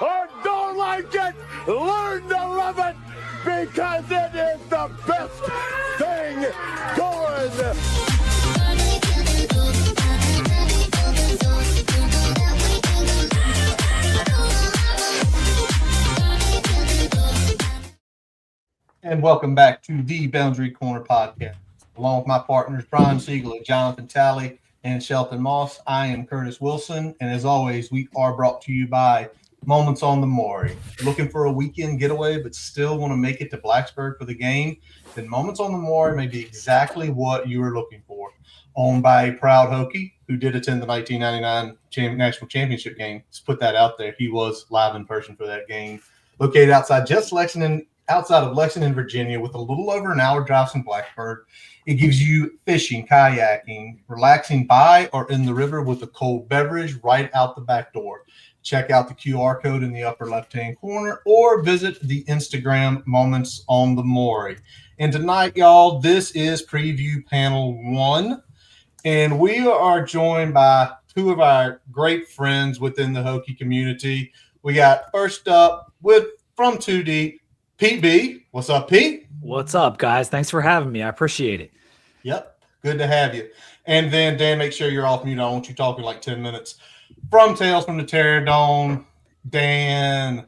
or don't like it, learn to love it because it is the best thing going. And welcome back to the Boundary Corner Podcast. Along with my partners, Brian Siegel, Jonathan Talley, and Shelton Moss, I am Curtis Wilson. And as always, we are brought to you by Moments on the Maury. Looking for a weekend getaway, but still want to make it to Blacksburg for the game? Then Moments on the Maury may be exactly what you are looking for. Owned by a proud Hokie who did attend the 1999 National Championship game. Let's put that out there. He was live in person for that game. Located outside of Lexington, Virginia, with a little over an hour drive from Blacksburg. It gives you fishing, kayaking, relaxing by or in the river with a cold beverage right out the back door. Check out the QR code in the upper left-hand corner or visit the Instagram Moments on the Maury. And tonight, y'all, this is Preview Panel 1, and we are joined by two of our great friends within the Hokie community. We got first up from 2 Deep, Pete B. What's up, Pete? What's up, guys? Thanks for having me. I appreciate it. Yep. Good to have you. And then, Dan, make sure you're off mute. I want you talking like 10 minutes. From Tales from the Terrordome, Dan.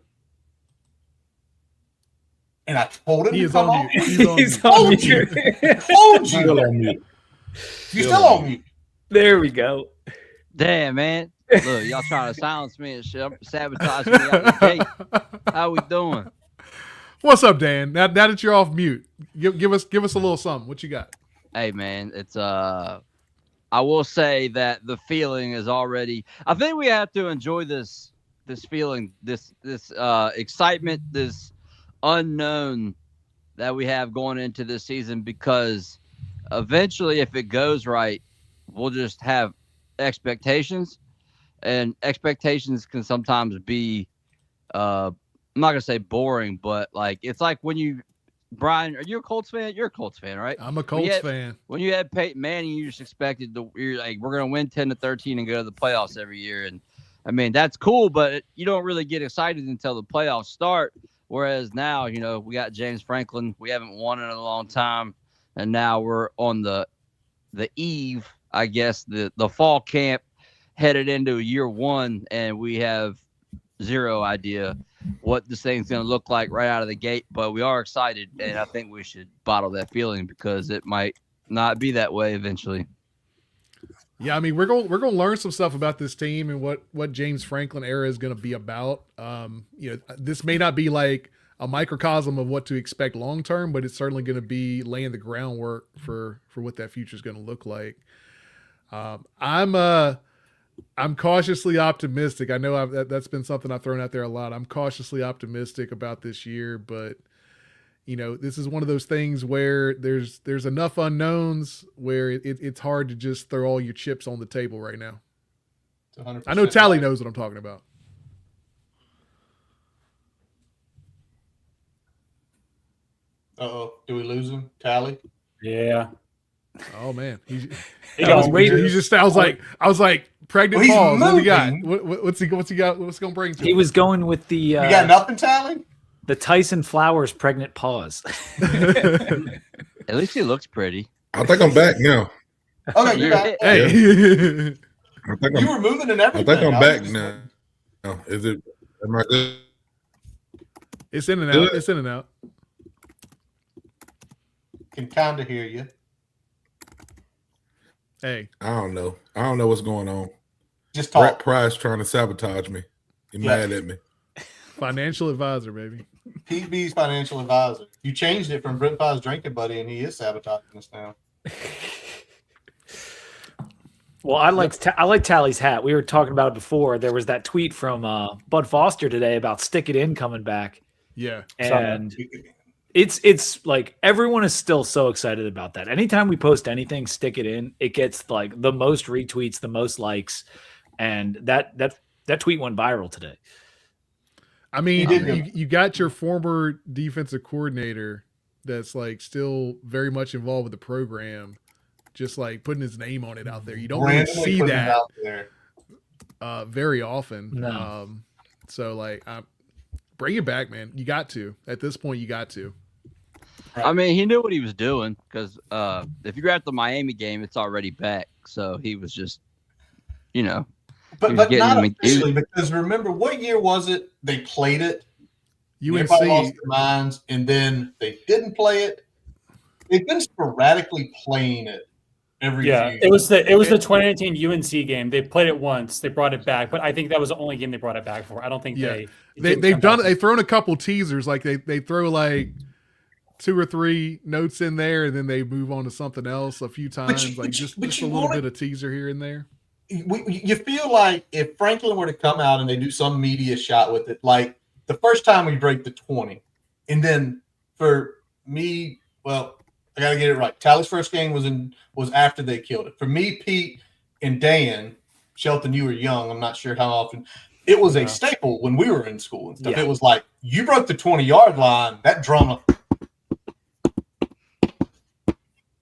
And I told him he to is come on on. mute. He's on mute. Told you. You're still on mute. There we go. Damn, man. Look, y'all trying to silence me and shit. Sabotage me out the gate. How we doing? What's up, Dan? Now that you're off mute, give us a little something. What you got? Hey, man, it's I will say that the feeling is already. I think we have to enjoy this feeling, this excitement, this unknown that we have going into this season, because eventually, if it goes right, we'll just have expectations, and expectations can sometimes be I'm not gonna say boring, but like it's like when you, Brian, are you a Colts fan? You're a Colts fan, right? I'm a Colts fan. When you had Peyton Manning, you just expected you're like, we're gonna win 10-13 and go to the playoffs every year, and I mean that's cool, but you don't really get excited until the playoffs start. Whereas now, you know, we got James Franklin, we haven't won in a long time, and now we're on the eve, I guess, the fall camp, headed into year one, and we have zero idea what this thing's going to look like right out of the gate, but we are excited, and I think we should bottle that feeling because it might not be that way eventually. Yeah, I mean we're going to learn some stuff about this team and what James Franklin era is going to be about. You know, this may not be like a microcosm of what to expect long term, but it's certainly going to be laying the groundwork for what that future is going to look like. I'm cautiously optimistic. I know that's been something I've thrown out there a lot. I'm cautiously optimistic about this year, but you know, this is one of those things where there's enough unknowns where it's hard to just throw all your chips on the table right now. I know Tally knows what I'm talking about. Uh-oh. Do we lose him? Tally? Yeah. Oh man, I was waiting. I was like, pregnant pause. What we got? What's he got? What's going to bring to him? He was going with the. You got nothing, Tally? The Tyson Flowers pregnant pause. At least he looks pretty. I think I'm back now. Okay, you're back. Hey, You were moving and everything. I think I'm back now. Is it? Am I good? it's in and out. It's in and out. Can kind of hear you. Hey, I don't know. I don't know what's going on. Just Brett talk. Price trying to sabotage me. He's mad at me. financial advisor, baby. PB's financial advisor. You changed it from Brett Pye's drinking buddy, and he is sabotaging us now. Well, I like Tally's hat. We were talking about it before. There was that tweet from Bud Foster today about Stick It In coming back. Yeah. And it's like everyone is still so excited about that. Anytime we post anything, Stick It In, it gets like the most retweets, the most likes, and that tweet went viral today. I mean, you got your former defensive coordinator that's like still very much involved with the program, just like putting his name on it out there. You don't really see that very often. No. So like, bring it back, man. You got to. At this point, you got to. I mean, he knew what he was doing because if you go at the Miami game, it's already back. So he was just, But not officially, because remember, what year was it they played it? UNC Everybody lost their minds, and then they didn't play it. They've been sporadically playing it every year. It was the 2019 UNC game. They played it once. They brought it back, but I think that was the only game they brought it back for. I don't think they've done it. They've thrown a couple teasers, like they throw like 2 or 3 notes in there, and then they move on to something else a few times, just a little bit of teaser here and there. You feel like if Franklin were to come out and they do some media shot with it, like the first time we break the 20, and then for me, well, I got to get it right. Tally's first game was after they killed it. For me, Pete, and Dan, Shelton, you were young. I'm not sure how often. It was a staple when we were in school and stuff. Yeah. It was like, you broke the 20-yard line, that drama.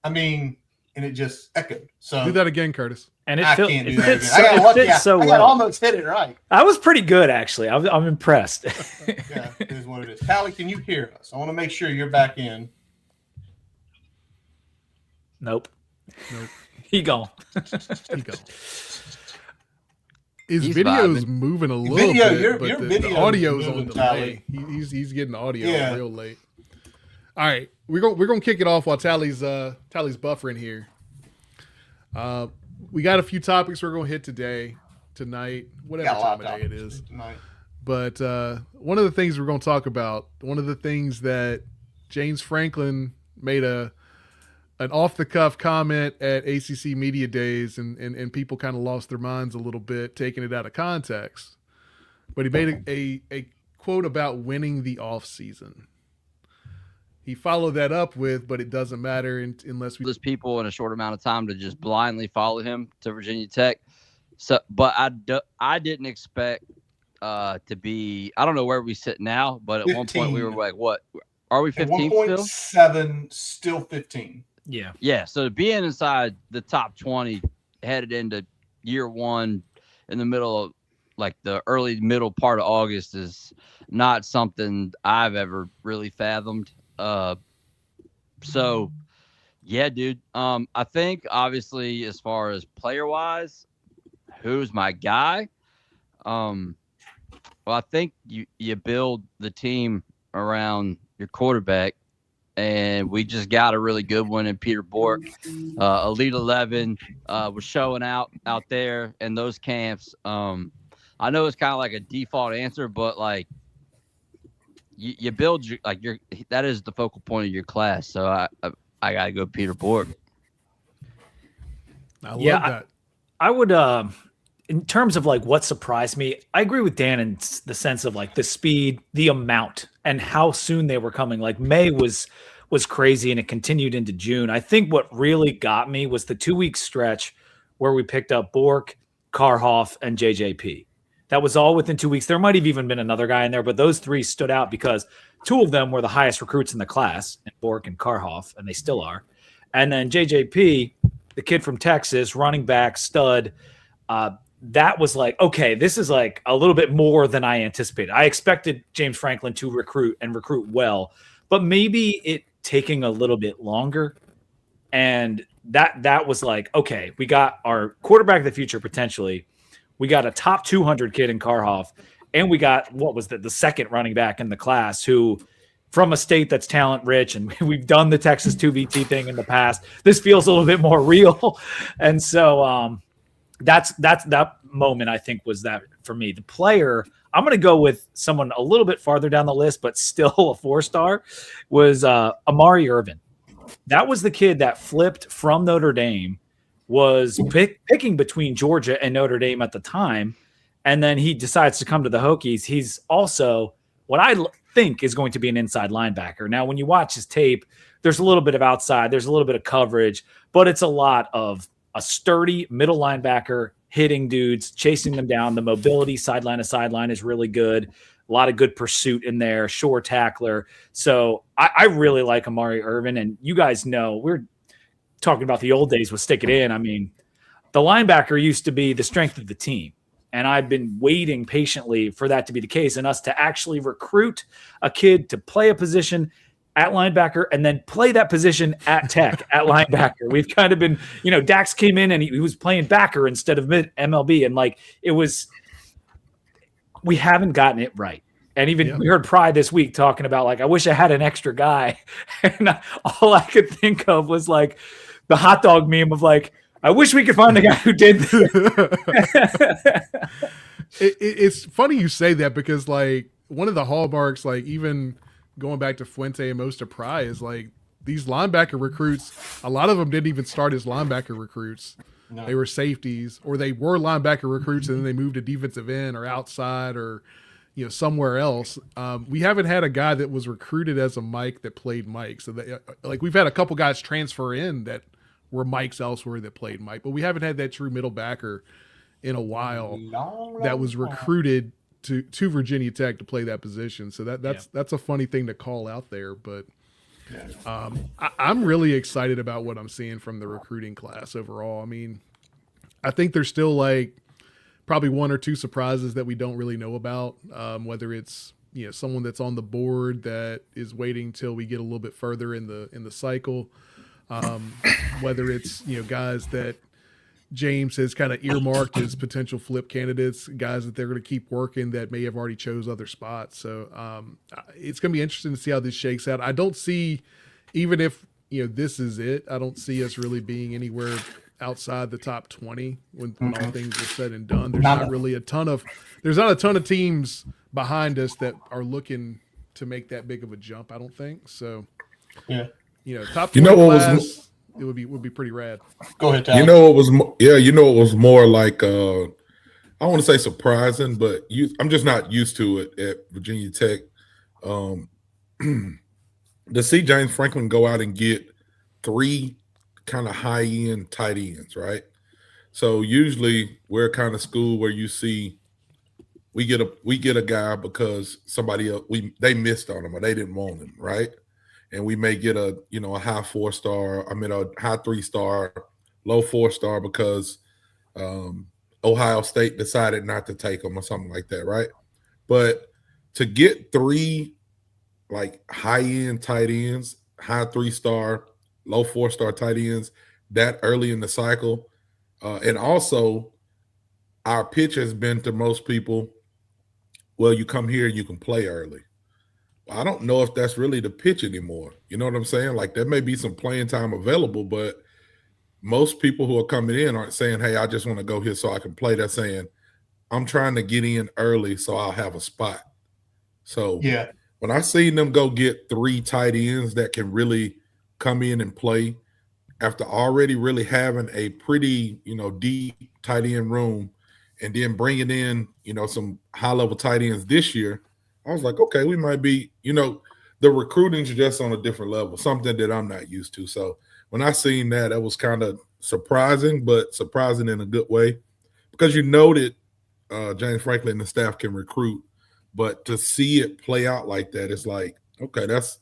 I mean, and it just echoed. So do that again, Curtis. And I can't do that again. I got almost hit it right. I was pretty good, actually. I'm impressed. Yeah, it is what it is. Tally, can you hear us? I want to make sure you're back in. Nope. He gone. His video's moving a little bit, but the audio's on delay. He's getting audio real late. All right, we're gonna kick it off while Tally's buffering here. We got a few topics we're gonna hit tonight, whatever time of day it is. Tonight. But one of the things we're gonna talk about, one of the things that James Franklin made an off the cuff comment at ACC Media Days, and people kind of lost their minds a little bit, taking it out of context. But he made a quote about winning the offseason. He followed that up with, but it doesn't matter unless we. There's people in a short amount of time to just blindly follow him to Virginia Tech. So, but I didn't expect to be. I don't know where we sit now, but at 15. One point we were like, "What are we 15 still? 1.7, still 15." Yeah. So being inside the top 20, headed into year one, in the middle of like the early middle part of August, is not something I've ever really fathomed. So yeah, dude. I think obviously as far as player wise, who's my guy? Well, I think you build the team around your quarterback, and we just got a really good one in Peter Bork. Elite 11 was showing out there in those camps. I know it's kind of like a default answer, but like, you build that is the focal point of your class. So I gotta go Peter Bork. I love that. I would in terms of like what surprised me, I agree with Dan in the sense of like the speed, the amount, and how soon they were coming. Like May was crazy, and it continued into June. I think what really got me was the 2-week stretch where we picked up Bork, Karhoff, and JJP. That was all within 2 weeks. There might have even been another guy in there, but those 3 stood out because 2 of them were the highest recruits in the class, Bork and Karhoff, and they still are. And then JJP, the kid from Texas, running back, stud, that was like, okay, this is like a little bit more than I anticipated. I expected James Franklin to recruit well, but maybe it taking a little bit longer. And that was like, okay, we got our quarterback of the future potentially. We got a top 200 kid in Karhoff, and we got what was the second running back in the class who, from a state that's talent rich, and we've done the Texas 2VT thing in the past. This feels a little bit more real, and so that's that moment I think was that for me. The player, I'm going to go with someone a little bit farther down the list, but still a 4-star, was Amari Irvin. That was the kid that flipped from Notre Dame. Was picking between Georgia and Notre Dame at the time, and then he decides to come to the Hokies. He's also what I think is going to be an inside linebacker. Now, when you watch his tape, there's a little bit of outside, there's a little bit of coverage, but it's a lot of a sturdy middle linebacker hitting dudes, chasing them down. The mobility sideline to sideline is really good. A lot of good pursuit in there, sure tackler. So I really like Amari Irvin, and you guys know we're talking about the old days with stick it in. I mean, the linebacker used to be the strength of the team. And I've been waiting patiently for that to be the case and us to actually recruit a kid to play a position at linebacker and then play that position at Tech at linebacker. We've kind of been, Dax came in and he was playing backer instead of MLB. And we haven't gotten it right. And even we heard Pry this week talking about I wish I had an extra guy. And all I could think of was the hot dog meme of I wish we could find a guy who did this. It's funny you say that because one of the hallmarks, even going back to Fuente and most of Pry, is these linebacker recruits, a lot of them didn't even start as linebacker recruits. No. They were safeties, or they were linebacker recruits and then they moved to defensive end or outside or somewhere else. We haven't had a guy that was recruited as a Mike that played Mike. So we've had a couple guys transfer in that were Mikes elsewhere that played Mike, but we haven't had that true middle backer in a while that was recruited to Virginia Tech to play that position. So that's a funny thing to call out there, but I'm really excited about what I'm seeing from the recruiting class overall. I mean, I think there's still probably one or two surprises that we don't really know about, whether it's someone that's on the board that is waiting till we get a little bit further in the cycle, whether it's guys that James has kind of earmarked as potential flip candidates, guys that they're going to keep working that may have already chose other spots. So it's going to be interesting to see how this shakes out. I don't see, even if this is it, I don't see us really being anywhere outside the top 20 when all things are said and done. There's not a ton of teams behind us that are looking to make that big of a jump, I don't think. So top 20 class, it would be pretty rad. Go ahead, Tyler. It was more I want to say surprising, but I'm just not used to it at Virginia Tech. To see James Franklin go out and get 3 kind of high-end tight ends, right? So usually we're a kind of school where you see we get a guy because somebody else they missed on him or they didn't want him, right? And we may get a high 4-star, a high 3-star, low 4-star because Ohio State decided not to take him or something like that, right? But to get 3 high-end tight ends, high 3-star, low 4-star tight ends that early in the cycle, and also our pitch has been to most people, well, you come here and you can play early. I don't know if that's really the pitch anymore. You know what I'm saying? There may be some playing time available, but most people who are coming in aren't saying, hey, I just want to go here so I can play. They're saying, I'm trying to get in early so I'll have a spot. So when I seen them go get 3 tight ends that can really come in and play after already really having a pretty, deep tight end room and then bringing in, some high-level tight ends this year, I was like, okay, we might be, the recruiting's just on a different level, something that I'm not used to. So when I seen that, it was kind of surprising, but surprising in a good way because that James Franklin and the staff can recruit, but to see it play out like that, it's okay, that's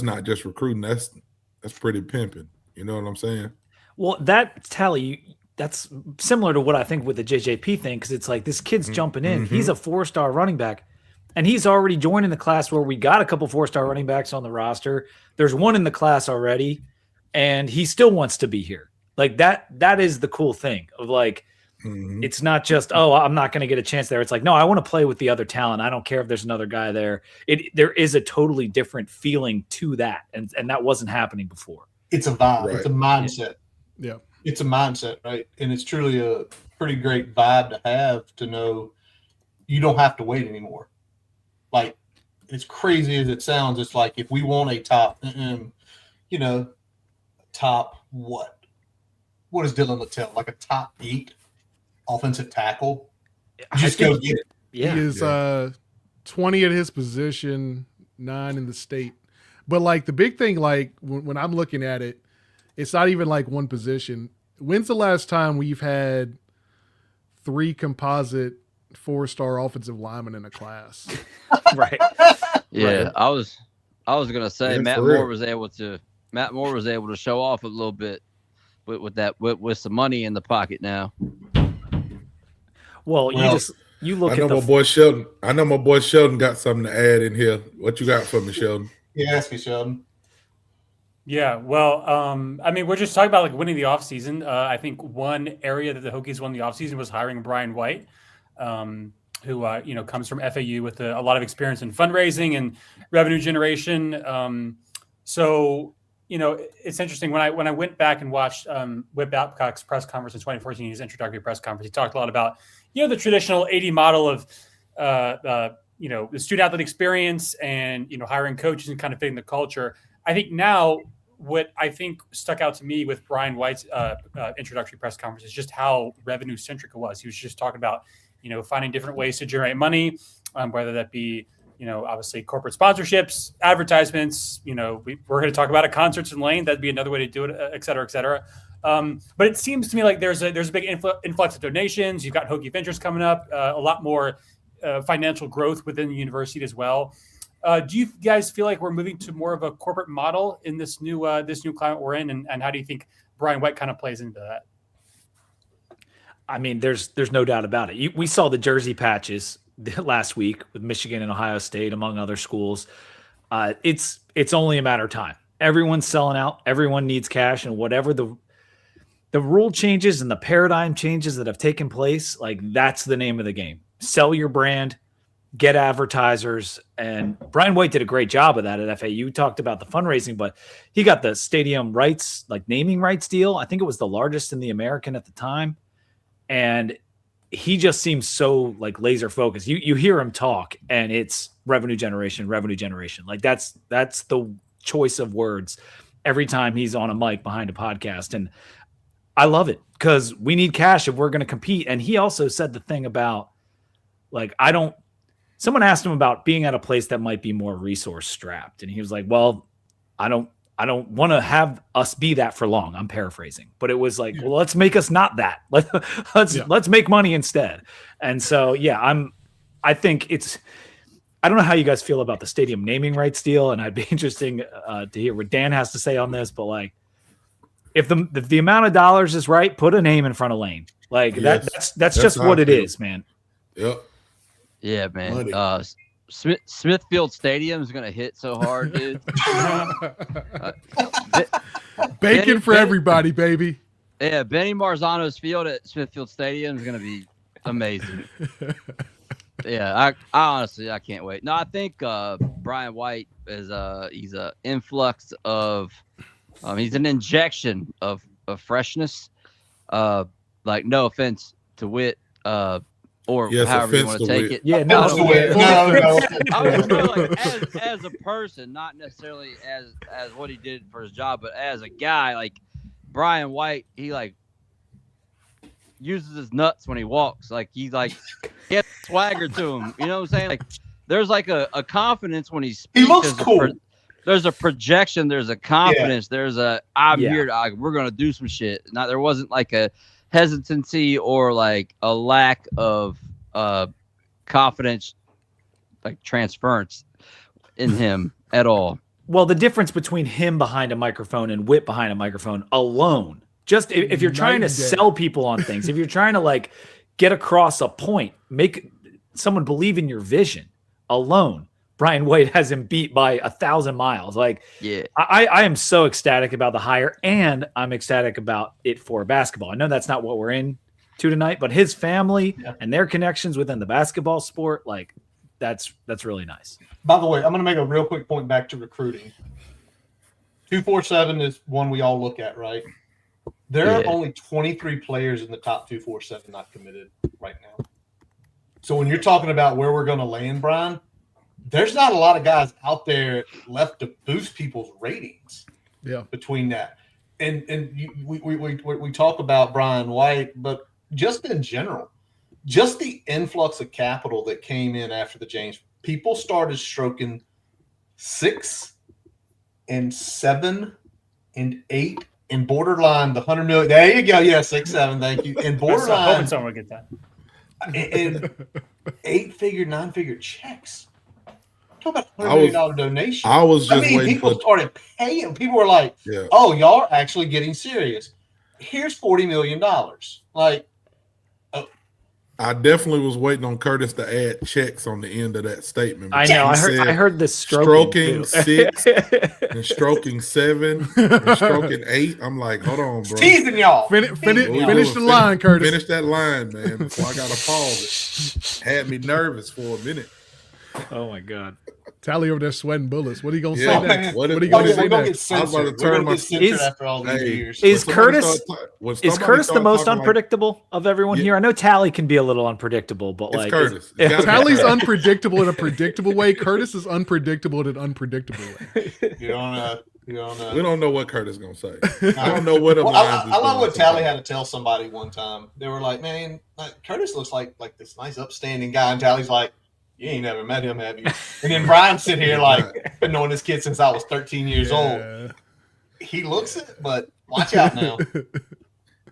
not just recruiting, that's pretty pimping. You know what I'm saying? Well, that's similar to what I think with the JJP thing because it's this kid's jumping in. He's a 4-star running back. And he's already joined in the class where we got a couple 4-star running backs on the roster. There's one in the class already, and he still wants to be here. That is the cool thing of it's not just, I'm not going to get a chance there. It's no, I want to play with the other talent. I don't care if there's another guy there. There is a totally different feeling to that. And that wasn't happening before. It's a vibe. Right. It's a mindset. Yeah. It's a mindset, right? And it's truly a pretty great vibe to have to know you don't have to wait anymore. As crazy as it sounds, it's if we want a top, top what? What is Dylan Littell? A top 8 offensive tackle? Just go get it. Yeah. He is 20 at his position, 9 in the state. But the big thing, when I'm looking at it, it's not even one position. When's the last time we've had 3 composite 4-star offensive linemen in a class? Right. Yeah, right. I was gonna say Yeah, Matt for Moore real. was able to show off a little bit with some money in the pocket now. Well, you look I know at the my boy Sheldon. I know my boy Sheldon got something to add in here. What you got for me, Sheldon? Yeah, ask me, Sheldon. Yeah, well, I mean, we're just talking about like winning the offseason. I think one area that the Hokies won the offseason was hiring Brian White, who comes from FAU with a lot of experience in fundraising and revenue generation. So it's interesting when I went back and watched Whit Babcock's press conference in 2014, his introductory press conference. He talked a lot about the traditional 80 model of the student athlete experience and hiring coaches and kind of fitting the culture. I think now what I think stuck out to me with Brian White's introductory press conference is just how revenue centric it was. He was just talking about, finding different ways to generate money, whether that be, obviously corporate sponsorships, advertisements, we're going to talk about it, concerts in Lane. That'd be another way to do it, et cetera, et cetera. But it seems to me like there's a big influx of donations. You've got Hokie Ventures coming up, a lot more financial growth within the university as well. Do you guys feel like we're moving to more of a corporate model in this new climate we're in, and how do you think Brian White kind of plays into that? I mean, there's no doubt about it. We saw the jersey patches last week with Michigan and Ohio State, among other schools. It's only a matter of time. Everyone's selling out. Everyone needs cash, and whatever the rule changes and the paradigm changes that have taken place, like that's the name of the game. Sell your brand. Get advertisers, and Brian White did a great job of that at FAU. You talked about the fundraising, but he got the stadium rights, like naming rights deal. I think it was the largest in the American at the time. And he just seems so like laser focused. You hear him talk and it's revenue generation. Like that's the choice of words every time he's on a mic behind a podcast. And I love it because we need cash if we're going to compete. And he also said the thing about like, someone asked him about being at a place that might be more resource strapped. And he was like, well, I don't want to have us be that for long. I'm paraphrasing, but it was like, well, let's make us not that. Let's make money instead. And so, I think I don't know how you guys feel about the stadium naming rights deal. And I'd be interesting to hear what Dan has to say on this, but like, if the amount of dollars is right, put a name in front of Lane. Like that's just what it is, man. Yep. Yeah, man. Smithfield Stadium is gonna hit so hard, dude. Bacon for everybody, baby. Yeah, Benny Marzano's field at Smithfield Stadium is gonna be amazing. Yeah, I honestly can't wait. No, I think Brian White is he's an influx of he's an injection of freshness. Like no offense to Whit, or however you want to take it. Yeah, no. I was like, as a person, not necessarily as what he did for his job, but as a guy, like Brian White, he like uses his nuts when he walks. Like he has swagger to him. You know what I'm saying? Like there's like a confidence when he speaks. He looks cool. There's a projection. There's a confidence. Yeah. There's a here. We're gonna do some shit. Now there wasn't like a hesitancy or like a lack of confidence, like transference in him at all. Well, the difference between him behind a microphone and Whit behind a microphone alone, just if you're trying to sell people on things, if you're trying to like get across a point, make someone believe in your vision alone, Brian White has him beat by 1,000 miles. Like, yeah, I am so ecstatic about the hire, and I'm ecstatic about it for basketball. I know that's not what we're in to tonight, but his family and their connections within the basketball sport, like that's really nice. By the way, I'm going to make a real quick point back to recruiting. 247 is one we all look at, right? There are only 23 players in the top 247 not committed right now. So when you're talking about where we're going to land, Brian, there's not a lot of guys out there left to boost people's ratings. Yeah. Between that, and we talk about Brian White, but just in general, just the influx of capital that came in after the James, people started stroking 6 and 7 and 8 and borderline the 100 million. There you go. Yeah, 6, 7. Thank you. And borderline. Hoping someone will get that. And 8-figure, 9-figure checks. Talk about $100 million donation. I was just waiting people started paying. People were like, "Oh, y'all are actually getting serious. Here's $40 million." Like, I definitely was waiting on Curtis to add checks on the end of that statement. I know. I heard the stroking 6 and stroking 7 and stroking 8. I'm like, hold on, bro. Teasing y'all. Finish the line, Curtis. Finish that line, man. Before I got to pause it. Had me nervous for a minute. Oh my God. Tally over there sweating bullets. What are you gonna Yeah, say next? what are are you gonna you say gonna next? I was about to turn my after all these years. Is Curtis the most unpredictable of everyone here? I know Tally can be a little unpredictable, but it's Curtis. Tally's unpredictable in a predictable way. Curtis is unpredictable in an unpredictable way. We don't know what Curtis is gonna say. I don't know what. I love what Tally had to tell somebody one time. They were like, "Man, Curtis looks like this nice, upstanding guy," and Tally's like, "You ain't never met him, have you?" And then Brian sit here like, "Been knowing this kid since I was 13 years old. He looks it, but watch out now."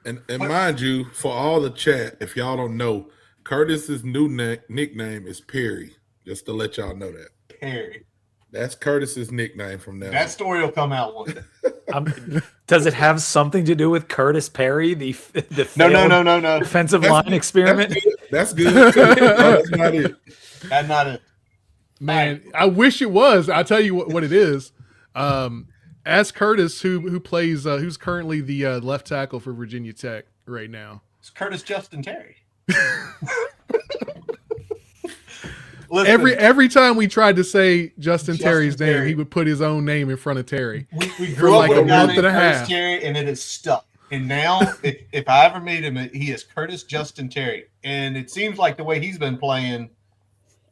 And mind you, for all the chat, if y'all don't know, Curtis's new nickname is Perry. Just to let y'all know that. Perry. That's Curtis's nickname from now. That story will come out one day. Does it have something to do with Curtis Perry, the No. defensive line experiment? That's good. That's not it. That's not it. Man, I wish it was. I'll tell you what it is. Ask Curtis, who plays, who's currently the left tackle for Virginia Tech right now. It's Curtis Justin Terry. Every time we tried to say Justin Terry's name, he would put his own name in front of Terry. We grew up like with a month and a Curtis half. Terry, and it is stuck. And now, if I ever meet him, he is Curtis Justin Terry. And it seems like the way he's been playing,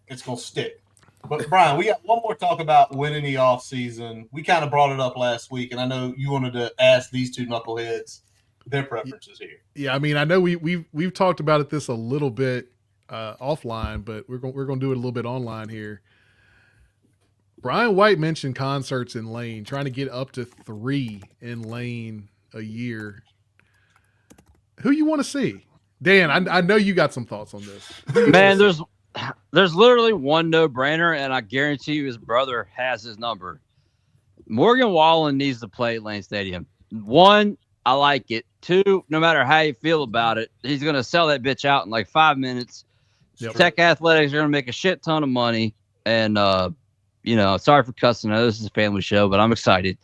it's going to stick. But, Brian, we got one more talk about winning the offseason. We kind of brought it up last week, and I know you wanted to ask these two knuckleheads their preferences here. Yeah, I mean, I know we've talked about this a little bit offline, but we're going to do it a little bit online here. Brian White mentioned concerts in Lane, trying to get up to 3 in Lane a year. Who you want to see? Dan, I know you got some thoughts on this. Man, there's literally one no-brainer, and I guarantee you his brother has his number. Morgan Wallen needs to play at Lane Stadium. 1, I like it. 2, no matter how you feel about it, he's going to sell that bitch out in like 5 minutes. Yep. Tech Athletics are going to make a shit ton of money. And, sorry for cussing. I know this is a family show, but I'm excited.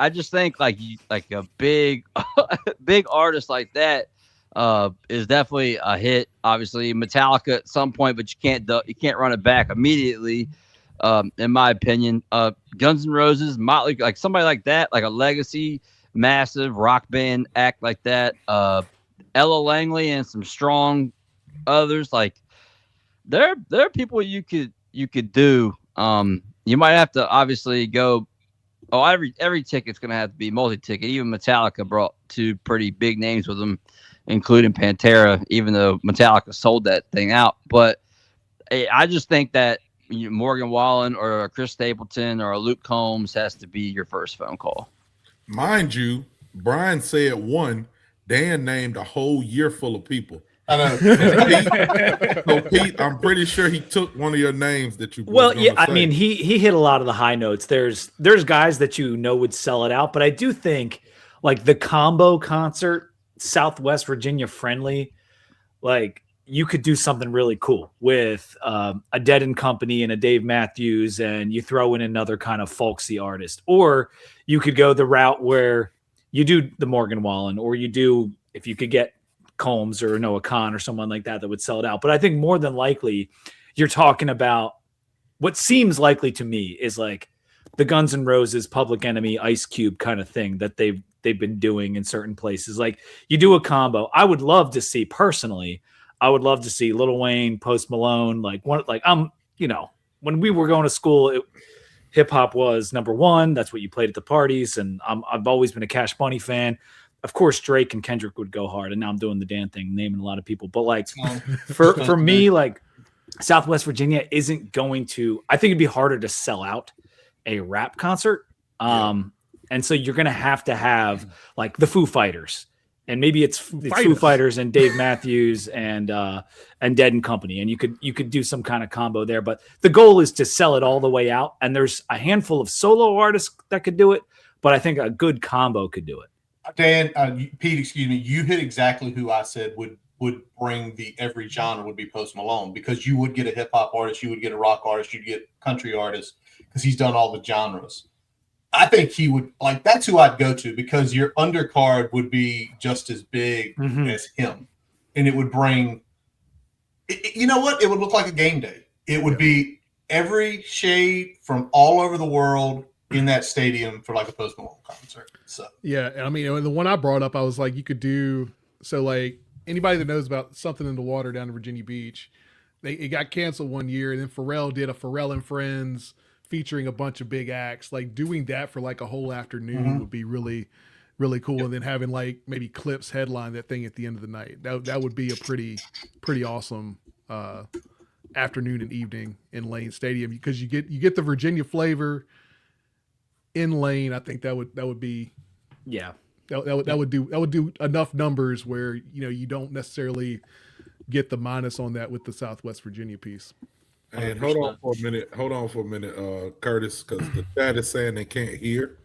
I just think like a big artist like that is definitely a hit. Obviously, Metallica at some point, but you can't run it back immediately. In my opinion, Guns N' Roses, Motley, like somebody like that, like a legacy, massive rock band act like that. Ella Langley and some strong others. Like there are people you could do. You might have to obviously go. Oh, every ticket's gonna have to be multi-ticket. Even Metallica brought 2 pretty big names with them, including Pantera, even though Metallica sold that thing out. But I just think that Morgan Wallen or a Chris Stapleton or a Luke Combs has to be your first phone call. Mind you, Brian said 1. Dan named a whole year full of people. I know. So Pete, I'm pretty sure he took one of your names that you. Well, yeah, I mean, he hit a lot of the high notes. There's guys that would sell it out, but I do think like the combo concert, Southwest Virginia friendly, like you could do something really cool with a Dead and Company and a Dave Matthews, and you throw in another kind of folksy artist, or you could go the route where you do the Morgan Wallen, or you do if you could get Combs or Noah Khan or someone like that would sell it out. But I think more than likely you're talking about what seems likely to me is like the Guns N' Roses, Public Enemy, Ice Cube kind of thing that they've been doing in certain places. Like you do a combo. I would love to see personally. I would love to see Lil Wayne, Post Malone, when we were going to school, hip hop was number 1. That's what you played at the parties. And I've always been a Cash Money fan. Of course, Drake and Kendrick would go hard, and now I'm doing the Dan thing, naming a lot of people. But like for me, like Southwest Virginia isn't going to. I think it'd be harder to sell out a rap concert, and so you're going to have like the Foo Fighters, and maybe it's Foo Fighters and Dave Matthews and Dead and Company, and you could do some kind of combo there. But the goal is to sell it all the way out, and there's a handful of solo artists that could do it, but I think a good combo could do it. Dan, Pete, excuse me, you hit exactly who I said would would bring every genre would be Post Malone, because you would get a hip hop artist, you would get a rock artist, you'd get country artist, because he's done all the genres. I think he would, like, that's who I'd go to, because your undercard would be just as big as him. And it would bring, you know what? It would look like a game day. It would be every shade from all over the world in that stadium for like a Post Malone concert. So yeah, I mean, the one I brought up, I was like, you could do, so like anybody that knows about Something in the Water down in Virginia Beach, it got canceled one year, and then Pharrell did a Pharrell and Friends featuring a bunch of big acts. Like doing that for like a whole afternoon would be really, really cool. And then having like maybe Clips headline that thing at the end of the night. That would be a pretty awesome afternoon and evening in Lane Stadium, because you get the Virginia flavor in Lane. I think that would be that would do enough numbers where, you know, you don't necessarily get the minus on that with the Southwest Virginia piece. And hold on for a minute, Curtis, because the chat is saying they can't hear.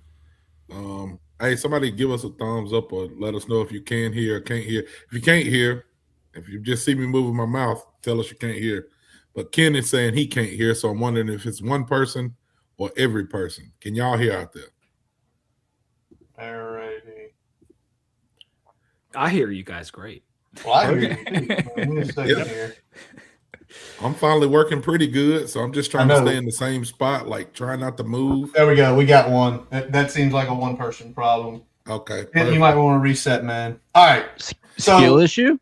Hey, somebody give us a thumbs up or let us know if you can hear or can't hear. If you can't hear, if you just see me moving my mouth, tell us you can't hear. But Ken is saying he can't hear, so I'm wondering if it's one person or every person. Can y'all hear out there? all righty. I hear you guys great. Well, I hear you too. Give me a second here. I'm finally working pretty good, so I'm just trying to stay in the same spot, like try not to move. There we go. We got one. That seems like a one-person problem. Okay. You might want to reset, man. All right. So Skill issue?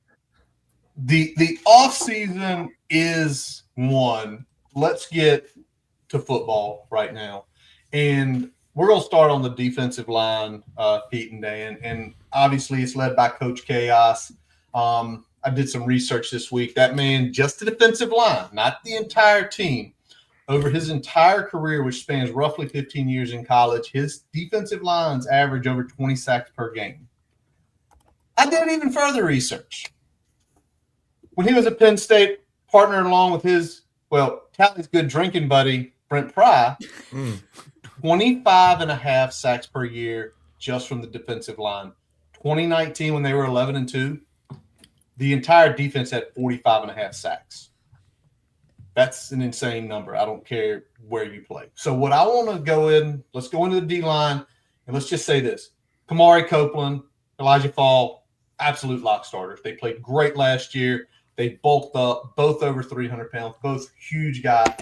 the off season is one. Let's get to football right now, and we're gonna start on the defensive line, Pete and Dan, and obviously it's led by Coach Chaos. I did some research this week. That man, just the defensive line, not the entire team, over his entire career, which spans roughly 15 years in college, his defensive lines average over 20 sacks per game. I did even further research. When he was at Penn State, partnered along with Tally's good drinking buddy, Brent Pry, 25 and a half sacks per year just from the defensive line. 2019, when they were 11-2, the entire defense had 45 and a half sacks. That's an insane number. I don't care where you play. So what I want to let's go into the D-line, and let's just say this. Kamari Copeland, Elijah Fall, absolute lock starters. They played great last year. They bulked up, both over 300 pounds, both huge guys.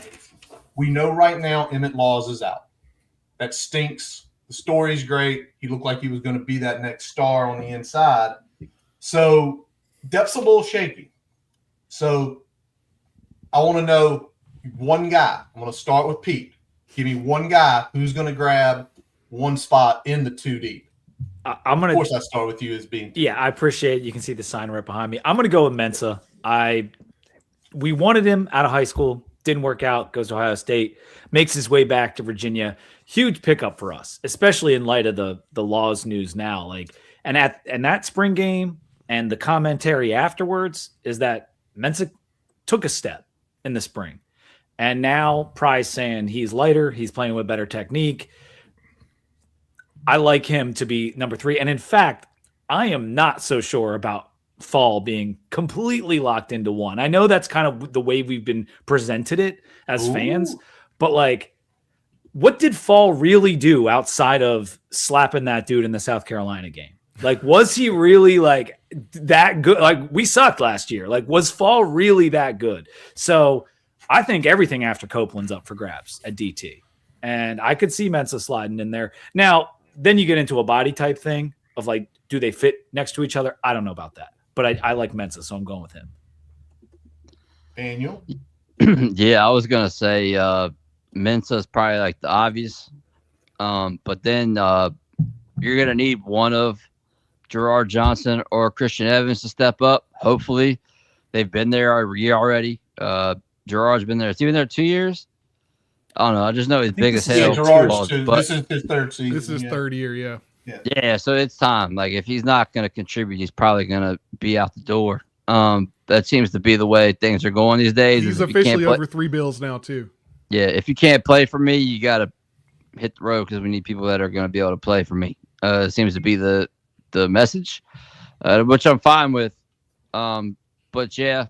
We know right now Emmett Laws is out. That stinks. The story's great. He looked like he was going to be that next star on the inside. So depth's a little shaky. So I want to know one guy. I'm going to start with Pete. Give me one guy who's going to grab one spot in the 2 deep. Of course, I start with you as being. Yeah, I appreciate it. You can see the sign right behind me. I'm going to go with Mensa. We wanted him out of high school. Didn't work out. Goes to Ohio State. Makes his way back to Virginia. Huge pickup for us, especially in light of the Laws news now. And that spring game and the commentary afterwards is that Mensa took a step in the spring. And now Pry's saying he's lighter. He's playing with better technique. I like him to be number 3. And in fact, I am not so sure about Fall being completely locked into 1. I know that's kind of the way we've been presented it as fans, but what did Fall really do outside of slapping that dude in the South Carolina game? Was he really that good? We sucked last year. Was Fall really that good? So I think everything after Copeland's up for grabs at DT. And I could see Mensa sliding in there. Now, then you get into a body type thing of do they fit next to each other? I don't know about that. But I like Mensa, so I'm going with him. Daniel? Yeah, I was going to say Mensa is probably the obvious. But then you're going to need one of Gerard Johnson or Christian Evans to step up. Hopefully. They've been there a year already. Gerard's been there. Has he been there 2 years? I don't know. I just know he's big as hell. This is his third season. This is his third year, yeah. Yeah, so it's time. If he's not going to contribute, he's probably going to be out the door. That seems to be the way things are going these days. He's officially over 3 bills now, too. Yeah, if you can't play for me, you got to hit the road because we need people that are going to be able to play for me. It seems to be the message, which I'm fine with. But yeah,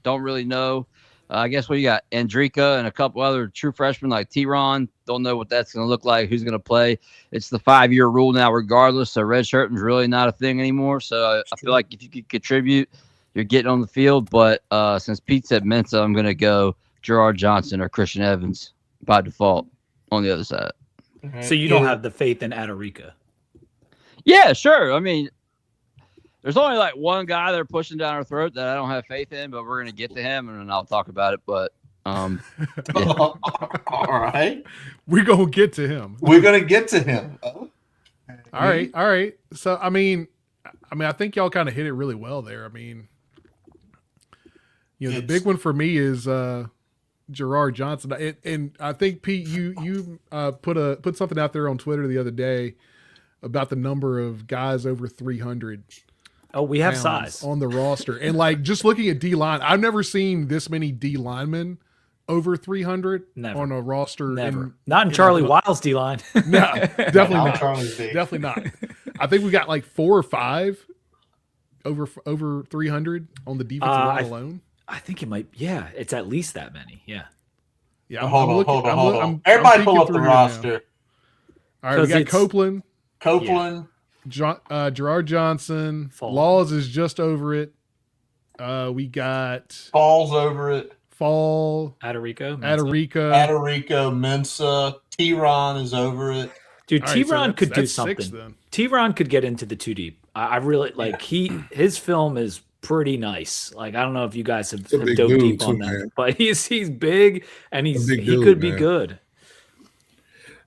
don't really know. I guess what you got, Andrika and a couple other true freshmen like T-Ron. Don't know what that's going to look like, who's going to play. It's the 5-year rule now regardless, so redshirting is really not a thing anymore. So I feel like if you could contribute, you're getting on the field. But since Pete said Mensa, I'm going to go Gerard Johnson or Christian Evans by default on the other side. So you don't have the faith in Adarica? Yeah, sure. I mean, there's only like one guy they're pushing down our throat that I don't have faith in, but we're going to get to him, and then I'll talk about it. But yeah. All right. We're going to get to him. We're going to get to him. All right. So, I mean, I think y'all kind of hit it really well there. I mean, the big one for me is Gerard Johnson. And I think, Pete, you put something out there on Twitter the other day about the number of guys over 300. Oh, we have size on the roster. And like just looking at D line, I've never seen this many D linemen over 300 on a roster. Never. Not in Charlie Wiles D line. No, definitely not. Definitely not. I think we got like 4 or 5 over 300 on the defensive line alone. I think it might. Yeah, it's at least that many. Yeah. Yeah. Hold on. Everybody pull up the roster. All right, we got Copeland. Yeah. Gerard Johnson. Laws is just over it. We got Falls over it. Adarica, Mensa. T-Ron is over it. Dude, T-Ron could do something. T-Ron could get into the 2 deep. I really like his film is pretty nice. Like I don't know if you guys have dove deep on that, man. But he's big and he could be good.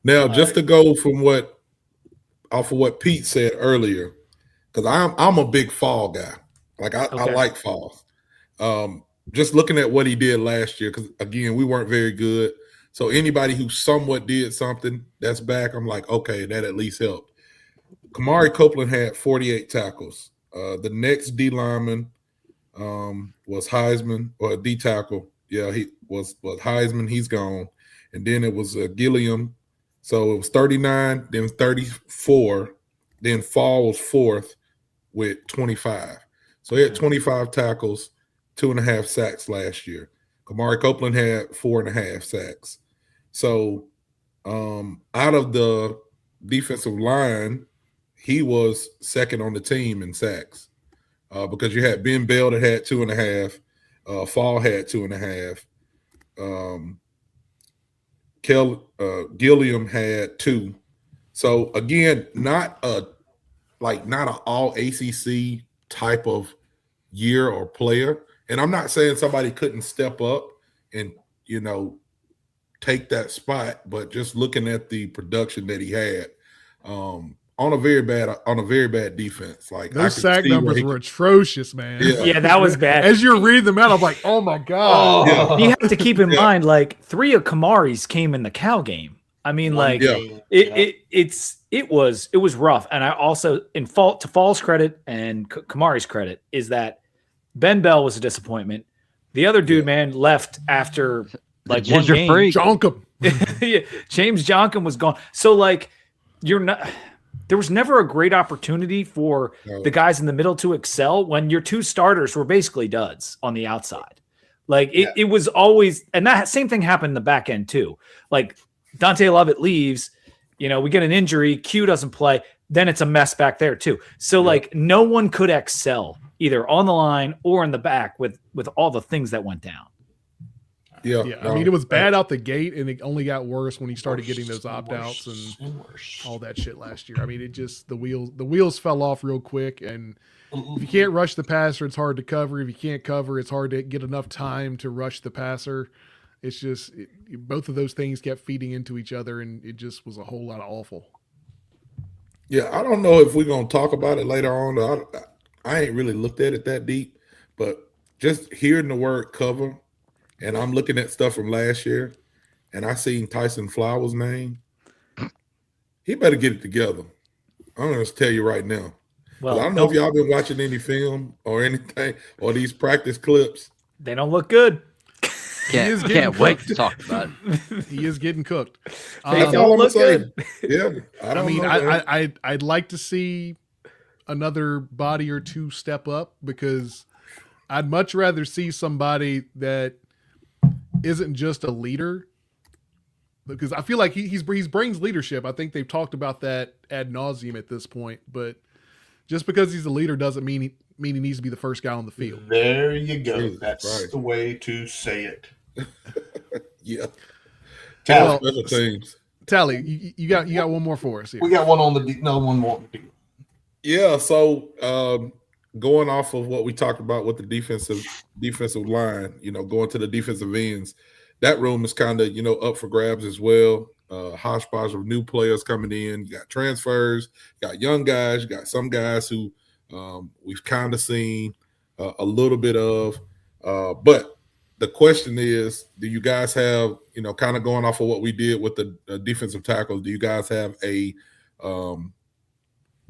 Now, just to go off of what Pete said earlier, because I'm a big Fall guy. Like I like Falls. Just looking at what he did last year, because again, we weren't very good. So anybody who somewhat did something that's back, I'm like, okay, that at least helped. Kamari Copeland had 48 tackles. The next D lineman was Heisman, or D tackle. Yeah, he was Heisman. He's gone. And then it was Gilliam. So it was 39, then 34. Then Fall was 4th with 25. So he had 25 tackles, 2.5 sacks last year. Kamari Copeland had 4.5 sacks. So out of the defensive line, he was second on the team in sacks because you had Ben Bell that had 2.5, Fall had 2.5, Gilliam had 2. So again, not an all ACC type of year or player. And I'm not saying somebody couldn't step up and take that spot, but just looking at the production that he had on a very bad defense. Like those sack numbers were atrocious, man. Yeah, that was bad. As you're reading them out, I'm like, oh my god. You have to keep in mind, like 3 of Kamari's came in the Cal game. I mean, like it was rough. And I also, to Fall's credit and Kamari's credit, is that Ben Bell was a disappointment. The other dude, man, left after like one game. Jonkum. Yeah, James Jonkum was gone. So like there was never a great opportunity for the guys in the middle to excel when your 2 starters were basically duds on the outside. Like it was always, and that same thing happened in the back end too. Like Dante Lovett leaves, we get an injury, Q doesn't play, then it's a mess back there too. So like no one could excel either on the line or in the back with all the things that went down. Yeah. I mean, it was bad out the gate, and it only got worse when he started getting those opt-outs and all that shit last year. I mean, it just the wheels fell off real quick, and if you can't rush the passer, it's hard to cover. If you can't cover, it's hard to get enough time to rush the passer. It's just both of those things kept feeding into each other, and it just was a whole lot of awful. Yeah, I don't know if we're going to talk about it later on. I ain't really looked at it that deep, but just hearing the word cover, and I'm looking at stuff from last year, and I seen Tyson Flowers' name. He better get it together. I'm going to tell you right now. Well, I don't know if y'all been watching any film or anything or these practice clips. They don't look good. Can't wait to talk about it. He is getting cooked. That's all I'm saying. Yeah, I'd like to see another body or 2 step up because I'd much rather see somebody that isn't just a leader, because I feel like he brings leadership. I think they've talked about that ad nauseum at this point, but just because he's a leader doesn't mean he needs to be the first guy on the field. There you go. Jesus That's Christ. the way to say it. Yeah. Well, Special teams. Tally, you got one more for us here. We got one on one more. Yeah, so going off of what we talked about with the defensive line, going to the defensive ends, that room is kind of, up for grabs as well. Hodgepodge of new players coming in. You got transfers, you got young guys, you got some guys who we've kind of seen a little bit of. But the question is, do you guys have, kind of going off of what we did with the defensive tackles, do you guys have a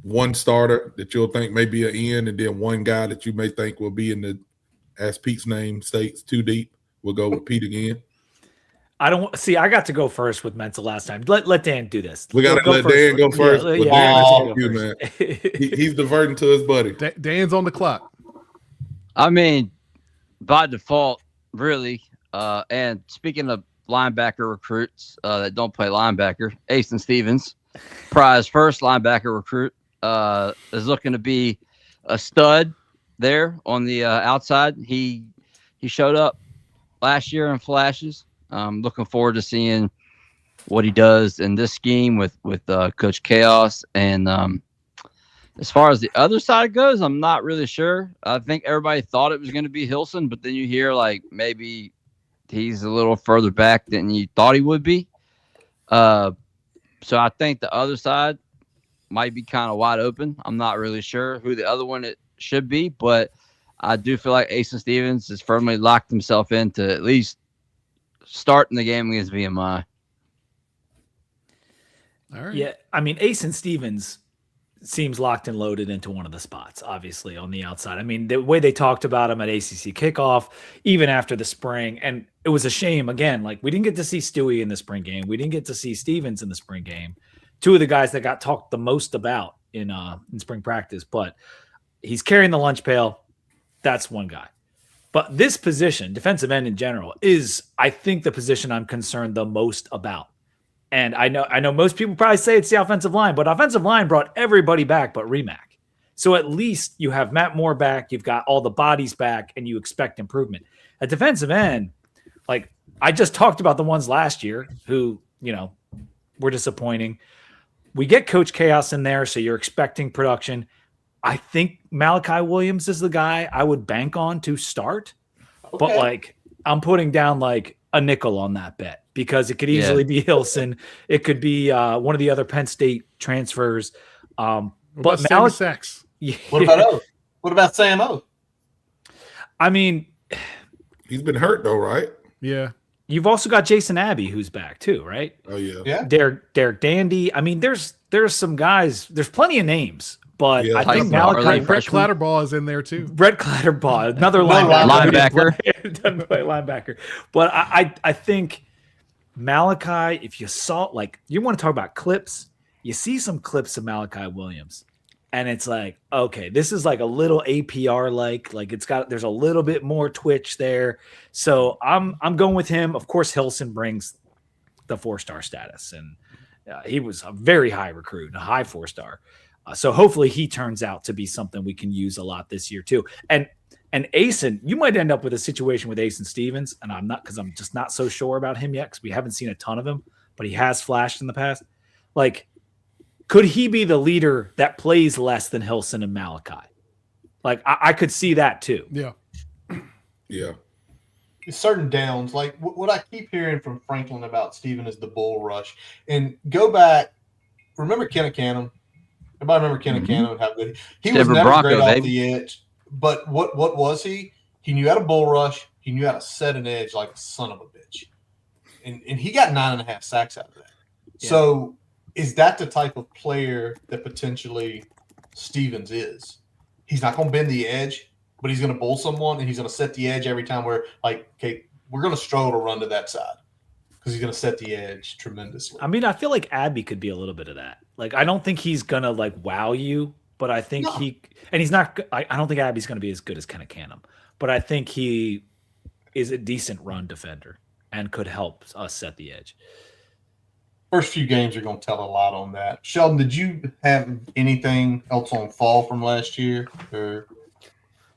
one starter that you'll think may be an end, and then one guy that you may think will be in the, as Pete's name states, too deep? We'll go with Pete again. I don't see. I got to go first with Mental last time. Let Dan do this. We got to let Dan go first. He's diverting to his buddy. Dan's on the clock. I mean, by default, really. And speaking of linebacker recruits that don't play linebacker, Asen Stevens, prize first linebacker recruit, is looking to be a stud there on the outside. He showed up last year in flashes. Looking forward to seeing what he does in this scheme with Coach Chaos. And as far as the other side goes, I'm not really sure. I think everybody thought it was going to be Hilson, but then you hear like maybe he's a little further back than you thought he would be. So I think the other side might be kind of wide open. I'm not really sure who the other one it should be, but I do feel like Asen Stevens has firmly locked himself into at least starting the game against VMI. All right. Yeah, I mean, Asen Stevens seems locked and loaded into one of the spots, obviously, on the outside. I mean, the way they talked about him at ACC kickoff, even after the spring, and it was a shame, again, like we didn't get to see Stewie in the spring game. We didn't get to see Stevens in the spring game. Two of the guys that got talked the most about in spring practice, but he's carrying the lunch pail. That's one guy. But this position, defensive end in general, is, I think, the position I'm concerned the most about. And I know most people probably say it's the offensive line, but offensive line brought everybody back but Remack. So at least you have Matt Moore back, you've got all the bodies back, and you expect improvement. At defensive end, like I just talked about the ones last year who, were disappointing. We get Coach Chaos in there, so you're expecting production. I think Malachi Williams is the guy I would bank on to start. Okay. But like I'm putting down like a nickel on that bet because it could easily be Hilson. It could be one of the other Penn State transfers. But Malachi Sachs. Yeah. What about O? What about Sam O? I mean, he's been hurt though, right? Yeah. You've also got Jason Abbey who's back too, right? Oh yeah. Yeah. Derek Dandy. I mean, there's some guys. There's plenty of names. But I think Malachi, Brett Clatterbaugh is in there too. Brett Clatterbaugh, another linebacker. Doesn't play linebacker. But I think Malachi, if you saw, like, you want to talk about clips, you see some clips of Malachi Williams, and it's like, okay, this is like a little APR like there's a little bit more twitch there. So I'm going with him. Of course, Hilson brings the 4-star status, and he was a very high recruit, a high 4-star. So hopefully he turns out to be something we can use a lot this year too. And Asen, you might end up with a situation with Asen Stevens, and I'm just not so sure about him yet because we haven't seen a ton of him, but he has flashed in the past. Like, could he be the leader that plays less than Hilson and Malachi? Like, I could see that too. Yeah. Yeah. Certain downs, like what I keep hearing from Franklin about Steven is the bull rush. And go back, remember Kenna Canham? Everybody remember Kenna Canham? How good he was. Never Bronco, great off the edge. But what was he? He knew how to bull rush. He knew how to set an edge like a son of a bitch. And he got 9.5 sacks out of that. Yeah. So is that the type of player that potentially Stevens is? He's not going to bend the edge, but he's going to bull someone, and he's going to set the edge every time we're like, okay, we're going to struggle to run to that side because he's going to set the edge tremendously. I mean, I feel like Abby could be a little bit of that. Like, I don't think he's going to, like, wow you, but I think he's not – I don't think Abby's going to be as good as Kenna Canham. but I think he is a decent run defender and could help us set the edge. First few games are going to tell a lot on that. Sheldon, did you have anything else on fall from last year? Or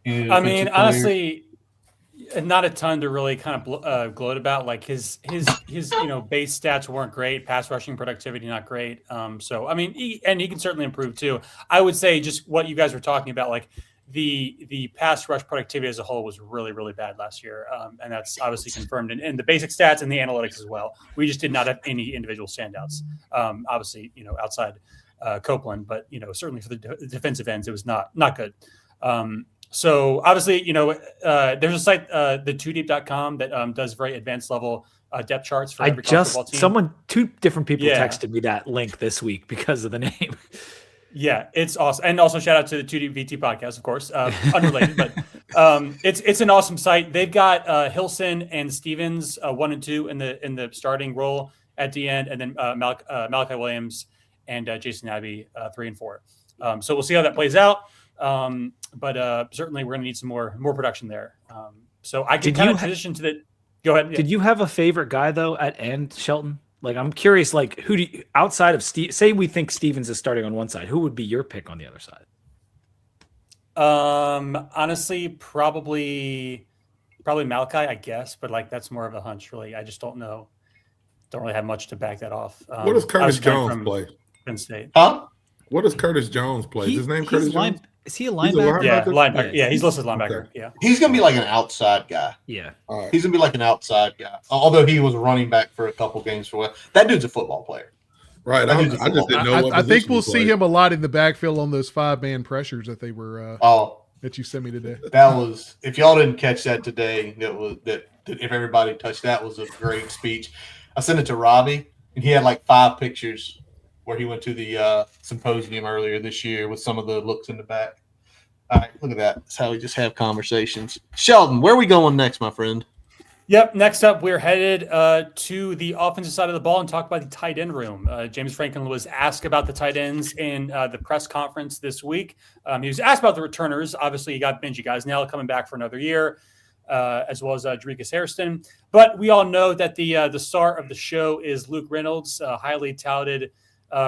I mean, honestly, not a ton to really kind of gloat about. Like his base stats weren't great. Pass rushing productivity not great. So I mean, he can certainly improve too. I would say just what you guys were talking about, like the pass rush productivity as a whole was really, really bad last year. And that's obviously confirmed in the basic stats and the analytics as well. We just did not have any individual standouts. Obviously, outside Copeland, but certainly for the defensive ends, it was not good. So obviously, there's a site, the 2deep.com that does very advanced level depth charts for every college football team. Two different people texted me that link this week because of the name. Yeah, it's awesome. And also shout out to the 2D VT podcast, of course, unrelated, but it's an awesome site. They've got Hilson and Stevens 1 and 2 in the starting role at the end, and then Malachi Williams and Jason Abbey 3 and 4. So we'll see how that plays out. But certainly we're going to need some more production there. So I can kind of transition to the. Go ahead. Did you have a favorite guy though at end, Shelton? Like, I'm curious, like, who do you, outside of Steve, say we think Stevens is starting on one side, who would be your pick on the other side? Honestly, probably Malachi, I guess, but like, that's more of a hunch, really. I just don't know. Don't really have much to back that off. What does Curtis Jones play? Penn State. Huh? What does Curtis Jones play? Is his name Curtis Jones? Is he a linebacker? Yeah, linebacker. Yeah, he's listed as linebacker. Okay. Yeah. He's going to be like an outside guy. Yeah. Right. He's going to be like an outside guy. Although he was a running back for a couple games for a while. That dude's a football player. Right. I just didn't know what I think we'll see him a lot in the backfield on those 5-man pressures that they were that you sent me today. That was, if y'all didn't catch that today, that if everybody touched that, was a great speech. I sent it to Robbie, and he had like 5 pictures where he went to the symposium earlier this year with some of the looks in the back. All right, look at that. That's how we just have conversations. Sheldon, where are we going next, my friend? Yep. Next up, we're headed to the offensive side of the ball and talk about the tight end room. James Franklin was asked about the tight ends in the press conference this week. He was asked about the returners. Obviously, you got Benji Gosnell coming back for another year, as well as Jerikas Hairston. But we all know that the star of the show is Luke Reynolds, highly touted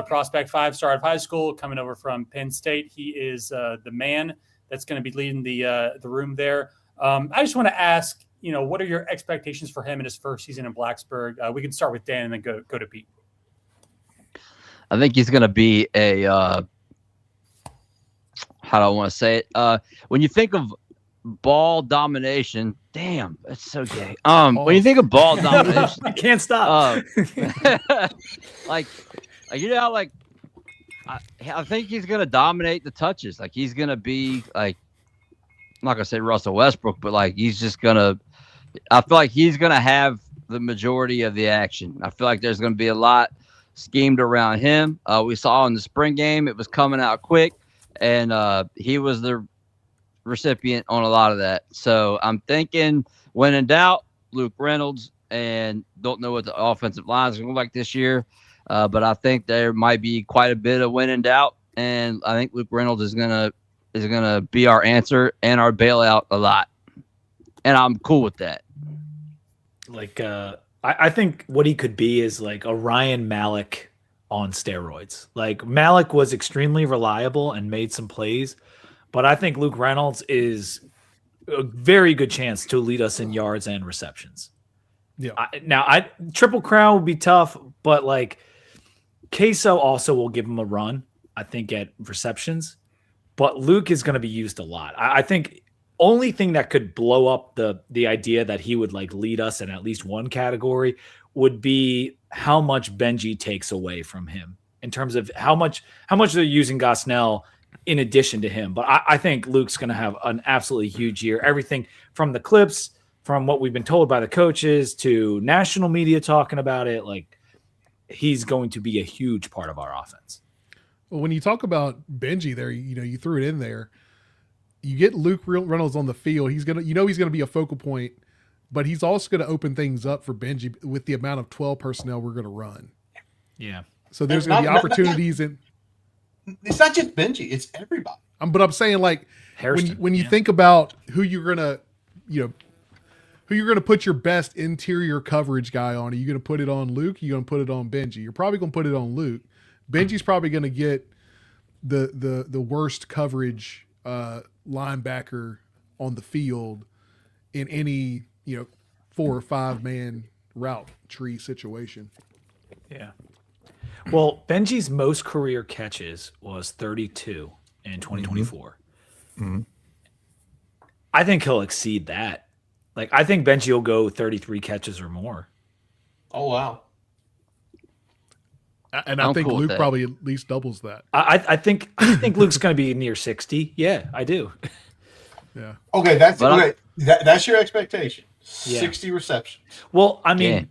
prospect, 5-star at high school, coming over from Penn State. He is the man that's going to be leading the room there. I just want to ask, what are your expectations for him in his first season in Blacksburg? We can start with Dan and then go to Pete. I think he's going to be a how do I want to say it? When you think of ball domination, damn, that's so gay. When you think of ball domination, I can't stop. I think he's going to dominate the touches. Like, he's going to be like, I'm not going to say Russell Westbrook, but like, he's just going to, I feel like he's going to have the majority of the action. I feel like there's going to be a lot schemed around him. We saw in the spring game, it was coming out quick, and he was the recipient on a lot of that. So I'm thinking, when in doubt, Luke Reynolds, and don't know what the offensive line is going to look like this year. But I think there might be quite a bit of when in doubt, and I think Luke Reynolds is gonna be our answer and our bailout a lot, and I'm cool with that. Like, I think what he could be is like a Ryan Malik on steroids. Like, Malik was extremely reliable and made some plays, but I think Luke Reynolds is a very good chance to lead us in yards and receptions. Yeah. Triple Crown would be tough, but like, Queso also will give him a run, I think, at receptions, but Luke is going to be used a lot. I think only thing that could blow up the idea that he would like lead us in at least one category would be how much Benji takes away from him in terms of how much they're using Gosnell in addition to him. But I think Luke's going to have an absolutely huge year. Everything from the clips, from what we've been told by the coaches, to national media talking about it, like, he's going to be a huge part of our offense. Well, when you talk about Benji there, you threw it in there. You get Luke Reynolds on the field. He's going to be a focal point, but he's also going to open things up for Benji with the amount of 12 personnel we're going to run. Yeah. So there's going to be opportunities It's not just Benji, it's everybody. But I'm saying, like, when you think about who you're going to who you're going to put your best interior coverage guy on. Are you going to put it on Luke? Are you going to put it on Benji? You're probably going to put it on Luke. Benji's probably going to get the worst coverage linebacker on the field in any 4 or 5 man route tree situation. Yeah. Well, Benji's most career catches was 32 in 2024. Mm-hmm. I think he'll exceed that. Like, I think Benji will go 33 catches or more. Oh, wow. And I think Luke probably at least doubles that. I think Luke's going to be near 60. Yeah, I do. Yeah. Okay, that's your expectation. Yeah. 60 receptions. Well, I mean,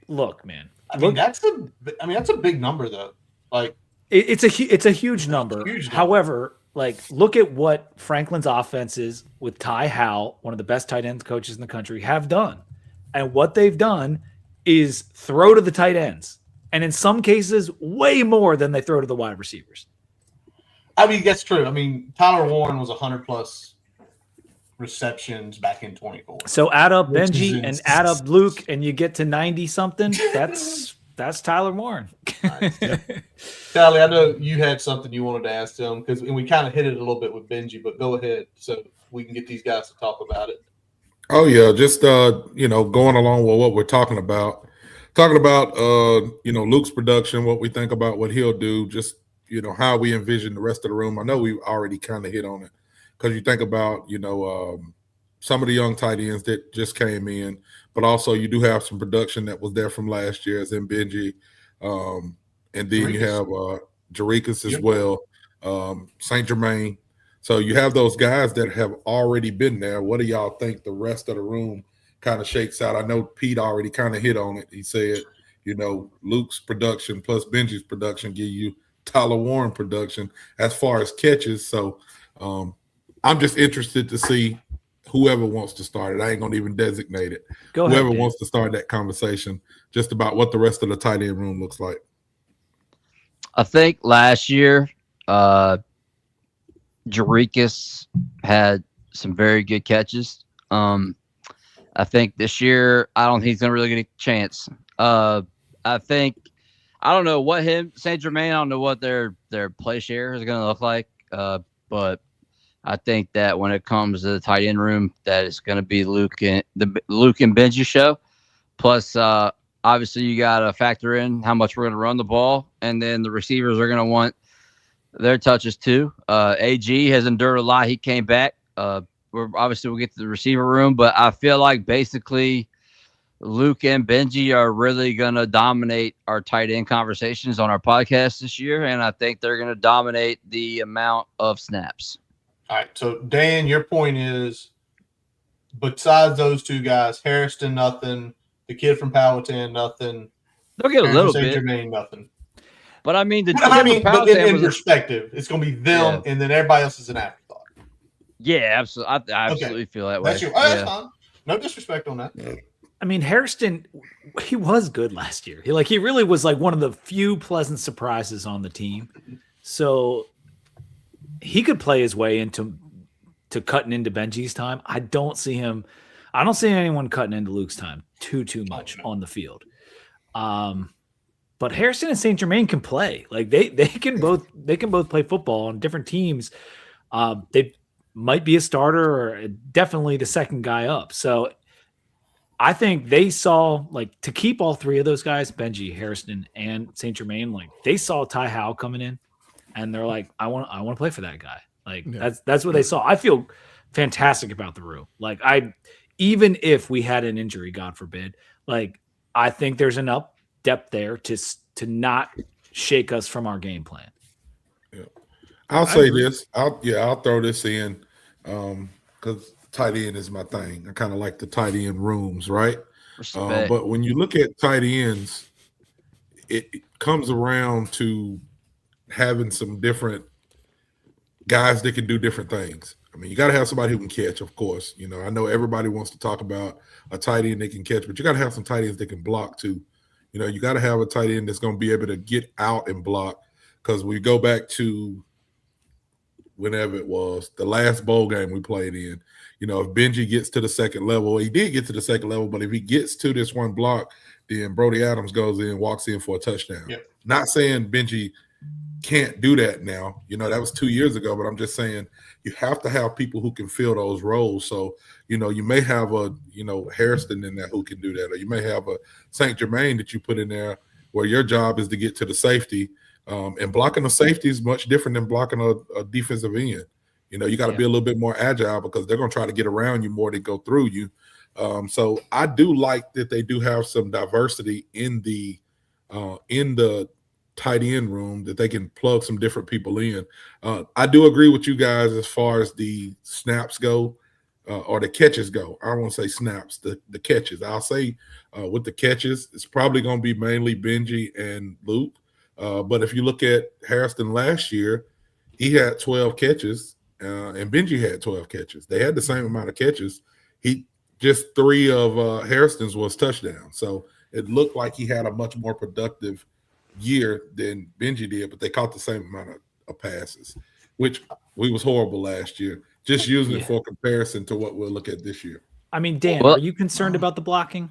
look, man. That's a big number though. Like it's a huge number. However, like look at what Franklin's offenses with Ty Howell, one of the best tight end coaches in the country, have done. And what they've done is throw to the tight ends. And in some cases, way more than they throw to the wide receivers. I mean, that's true. I mean, Tyler Warren was 100+ receptions back in 24. So add up Benji and add up Luke, and you get to 90 something. That's Tyler Warren. Tally, I know you had something you wanted to ask them and we kind of hit it a little bit with Benji, but go ahead so we can get these guys to talk about it. Oh yeah, just going along with what we're talking about Luke's production, what we think about what he'll do, just how we envision the rest of the room. I know we already kind of hit on it because you think about some of the young tight ends that just came in, but also you do have some production that was there from last year, as in Benji, and then you have Jarikus as well, St. Germain. So you have those guys that have already been there. What do y'all think the rest of the room kind of shakes out? I know Pete already kind of hit on it. He said, Luke's production plus Benji's production give you Tyler Warren production as far as catches. So I'm just interested to see whoever wants to start it. I ain't going to even designate it. Whoever wants to start that conversation just about what the rest of the tight end room looks like. I think last year, Jarikus had some very good catches. I think this year, I don't think he's going to really get a chance. I don't know what St. Germain, I don't know what their play share is going to look like. But I think that when it comes to the tight end room, that it's going to be Luke and Benji show. Plus, obviously, you got to factor in how much we're going to run the ball, and then the receivers are going to want their touches too. AG has endured a lot. He came back. We'll get to the receiver room, but I feel like basically Luke and Benji are really going to dominate our tight end conversations on our podcast this year, and I think they're going to dominate the amount of snaps. All right, so Dan, your point is, besides those two guys, Harrison, nothing. The kid from Powhatan, nothing. They'll get a little bit. Jermaine, nothing. But I mean, but in perspective, it's going to be them, and then everybody else is an afterthought. Yeah, absolutely. I absolutely feel that way. That's fine. No disrespect on that. I mean, Hairston, he was good last year. He really was like one of the few pleasant surprises on the team. So he could play his way into cutting into Benji's time. I don't see anyone cutting into Luke's time too much on the field. But Harrison and St. Germain can play. Like they can both play football on different teams. They might be a starter or definitely the second guy up. So I think they saw, like, to keep all three of those guys, Benji, Harrison, and St. Germain, like they saw Ty Howell coming in, and they're like, I want to play for that guy. Like that's what they saw. I feel fantastic about the room. Like even if we had an injury, God forbid, like I think there's enough depth there to not shake us from our game plan. Yeah. I'll say this. I'll throw this in because tight end is my thing. I kind of like the tight end rooms, right? But when you look at tight ends, it comes around to having some different guys that can do different things. I mean, you got to have somebody who can catch, of course. I know everybody wants to talk about a tight end that can catch, but you got to have some tight ends that can block too. You got to have a tight end that's going to be able to get out and block, because we go back to whenever it was the last bowl game we played in. if Benji gets to the second level, he did get to the second level, but if he gets to this one block, then Brody Adams goes in, walks in for a touchdown. Yep. Not saying Benji can't do that now. That was 2 years ago, but I'm just saying you have to have people who can fill those roles. So, you may have a, Harrison in there who can do that, or you may have a St. Germain that you put in there where your job is to get to the safety. And blocking a safety is much different than blocking a defensive end. You got to be a little bit more agile because they're going to try to get around you more than go through you. So I do like that they do have some diversity in the tight end room, that they can plug some different people in. I do agree with you guys as far as the snaps go, or the catches go. I don't want to say snaps, the catches. I'll say with the catches, it's probably going to be mainly Benji and Luke. But if you look at Harrison last year, he had 12 catches, and Benji had 12 catches. They had the same amount of catches. Just 3 of Harrison's was touchdowns. So it looked like he had a much more productive year than Benji did, but they caught the same amount of passes, which we was horrible last year. Just using it for comparison to what we'll look at this year. I mean, Dan, are you concerned about the blocking?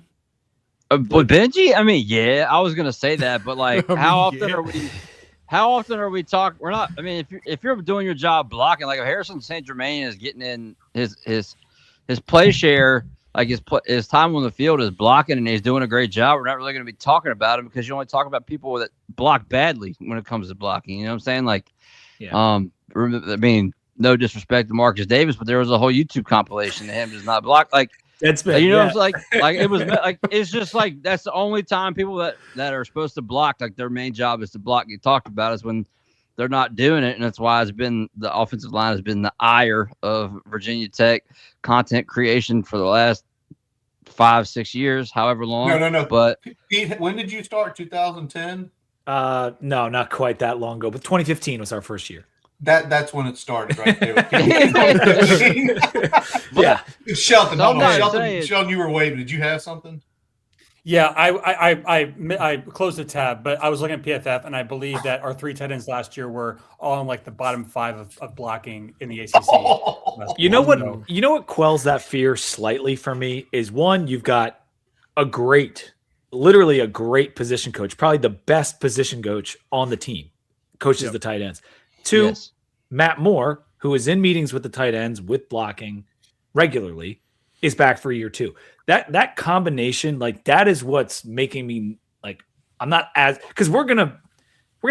But Benji, I mean, yeah, I was gonna say that, but like, how often are we talking? We're not. I mean, if you're doing your job blocking, like if Harrison St. Germain is getting in his play share, like his time on the field is blocking, and he's doing a great job. We're not really going to be talking about him because you only talk about people that block badly when it comes to blocking. You know what I'm saying? Like, I mean, no disrespect to Marcus Davis, but there was a whole YouTube compilation of him does not block. Like, that's been, it's like it was like, it's just like that's the only time people that are supposed to block, like their main job is to block. You talked about is when they're not doing it, and that's why the offensive line has been the ire of Virginia Tech content creation for the last 5-6 years, however long. No. But Pete, when did you start? 2010? No, not quite that long ago, but 2015 was our first year. That's when it started, right there. Yeah. Shelton, Shelton, you were waving. Did you have something? Yeah, I closed the tab, but I was looking at PFF, and I believe that our 3 tight ends last year were all in like the bottom 5 of blocking in the ACC. You know what quells that fear slightly for me is, one, you've got literally a great position coach, probably the best position coach on the team, coaches the tight ends. 2, Matt Moore, who is in meetings with the tight ends with blocking regularly, is back for year 2. That combination, like, that is what's making me like, I'm not as, because we're gonna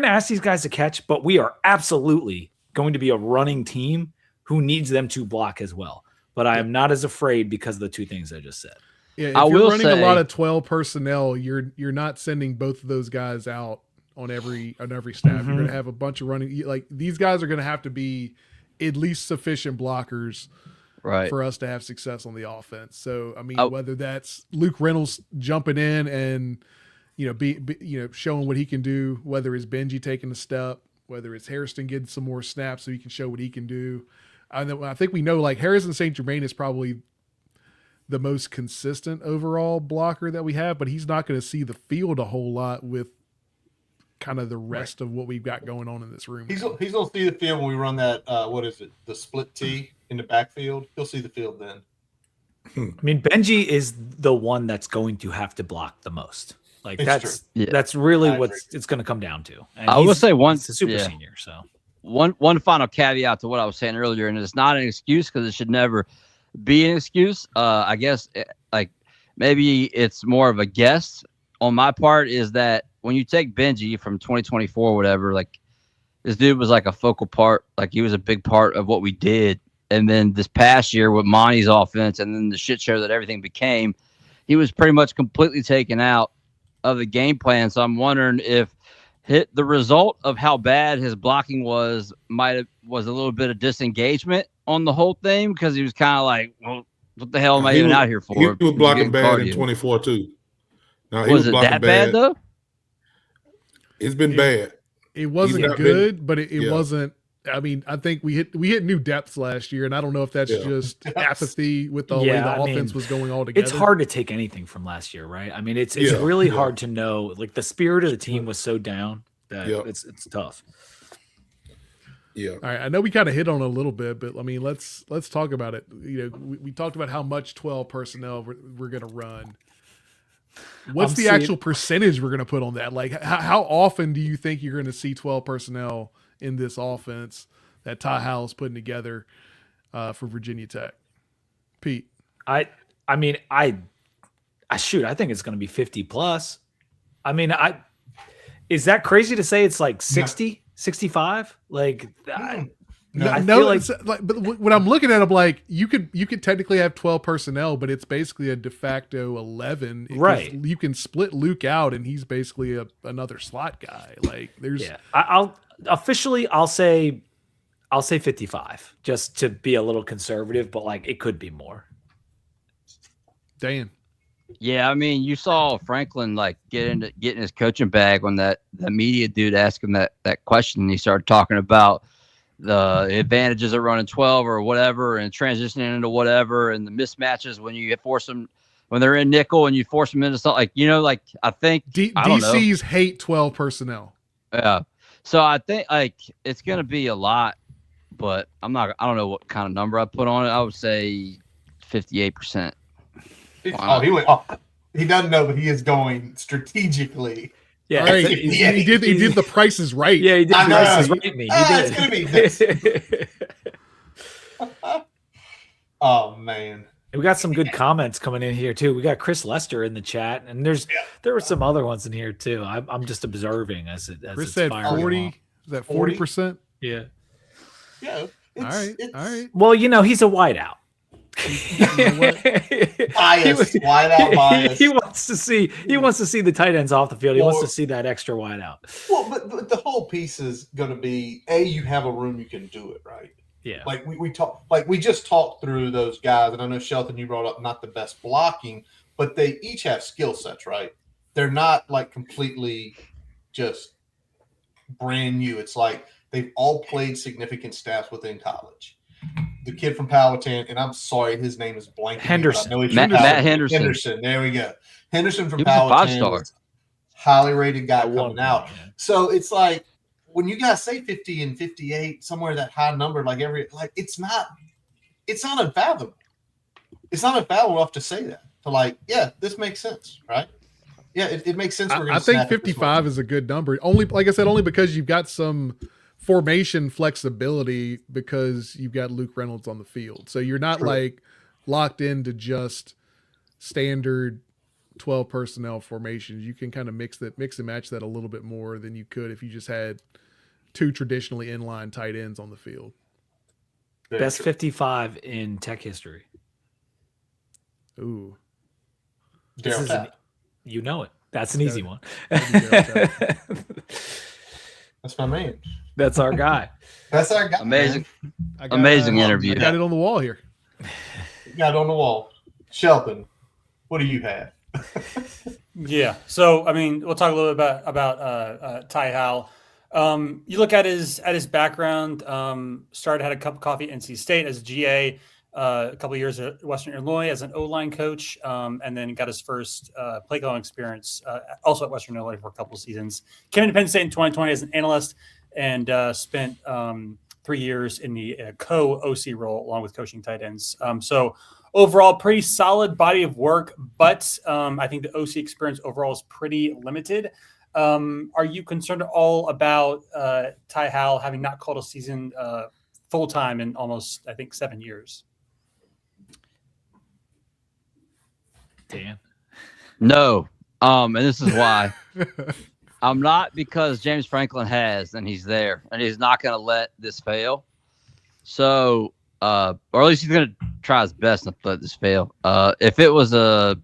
ask these guys to catch, but we are absolutely going to be a running team who needs them to block as well. But I am not as afraid because of the 2 things I just said. Yeah, if you're running a lot of 12 personnel, you're not sending both of those guys out on every snap. You're going to have a bunch of running. Like, these guys are going to have to be at least sufficient blockers, right, for us to have success on the offense. So, I mean, whether that's Luke Reynolds jumping in and be showing what he can do, whether it's Benji taking a step, whether it's Harrison getting some more snaps so he can show what he can do. I think we know, like, Harrison St. Germain is probably the most consistent overall blocker that we have, but he's not going to see the field a whole lot with kind of the rest of what we've got going on in this room. He's going to see the field when we run that, the split T in the backfield. He'll see the field then. I mean, Benji is the one that's going to have to block the most. Like, that's really what it's going to come down to. And I will say he's a super senior. So one final caveat to what I was saying earlier, and it's not an excuse because it should never be an excuse. I guess like maybe it's more of a guess on my part, is that when you take Benji from 2024 or whatever, like, this dude was like a focal part, like he was a big part of what we did. And then this past year with Monty's offense and then the shit show that everything became, he was pretty much completely taken out of the game plan. So I'm wondering if the result of how bad his blocking was was a little bit of disengagement on the whole thing, because he was kind of like, well, what the hell am I even out here for? He was blocking bad in 24 too. No, was it that bad though? It's been bad. It wasn't good, but it wasn't. I mean, I think we hit new depths last year, and I don't know if that's just apathy with the way the offense was going all together. It's hard to take anything from last year, right? I mean, it's really hard to know. Like, the spirit of the team was so down that it's tough. Yeah. All right, I know we kind of hit on it a little bit, but I mean, let's talk about it. You know, we talked about how much 12 personnel we're going to run. What's the actual percentage we're going to put on that? Like, how often do you think you're going to see 12 personnel in this offense that Ty Howell's putting together for Virginia Tech? Pete, I mean, I think it's going to be 50 plus. I mean, is that crazy to say it's like 60, 65? Like, I feel like, but when I'm looking at them, like you could technically have 12 personnel, but it's basically a de facto 11. Right. You can split Luke out, and he's basically another slot guy. Like there's, I'll say 55 just to be a little conservative, but like it could be more. Dan. Yeah, I mean, you saw Franklin like getting his coaching bag when the media dude asked him that question. And he started talking about the advantages of running 12 or whatever and transitioning into whatever and the mismatches when you force them when they're in nickel and you force them into something like, you know, like I think I don't know. DCs hate 12 personnel. Yeah. So I think like it's going to be a lot, but I don't know what kind of number I put on it. I would say 58%. Wow. He doesn't know, but he is going strategically. Yeah, right. He did the Price is Right. Yeah, he did the Price is Right. It's gonna be this. Oh man, we got some good comments coming in here too. We got Chris Lester in the chat, and there were some other ones in here too. I'm just observing as Chris said 40. Is that 40%? Yeah. Yeah. All right. Well, you know, he's a wideout. Bias. He wants to see the tight ends off the field. He wants to see that extra wide out. Well, but the whole piece is going to be you have a room you can do it right. Yeah, like we just talked through those guys, and I know Shelton, you brought up not the best blocking, but they each have skill sets, right? They're not like completely just brand new. It's like they've all played significant snaps within college. The kid from Powhatan, and I'm sorry, his name is blank. Henderson. Matt Henderson. Henderson. There we go. Henderson from He was a Powhatan. 5-star. Highly rated guy coming out. Yeah. So it's like when you guys say 50 and 58, somewhere that high number, it's not unfathomable. It's not unfathomable enough to say that. To this makes sense, right? Yeah, it makes sense. I think 55 is a good number. Only, like I said, only because you've got some formation flexibility because you've got Luke Reynolds on the field. So you're not like locked into just standard 12 personnel formations. You can kind of mix and match that a little bit more than you could if you just had two traditionally inline tight ends on the field. Best 55 in Tech history. Ooh. You know it. That's an easy one. That's my man. That's our guy. That's our guy. Amazing. Amazing interview. I got it on the wall here. You got it on the wall. Shelton, what do you have? Yeah. So, I mean, we'll talk a little bit about Ty Howell. You look at his background. Had a cup of coffee at NC State as a GA, a couple of years at Western Illinois as an O-line coach, and then got his first play calling experience also at Western Illinois for a couple of seasons. Came to Penn State in 2020 as an analyst and spent 3 years in the co-OC role along with coaching tight ends. So overall, pretty solid body of work, but I think the OC experience overall is pretty limited. Are you concerned at all about Ty Howell having not called a season full-time in almost, I think, 7 years? Dan? No. And this is why. I'm not, because James Franklin has, and he's there, and he's not going to let this fail. So, or at least he's going to try his best not to let this fail. If it was a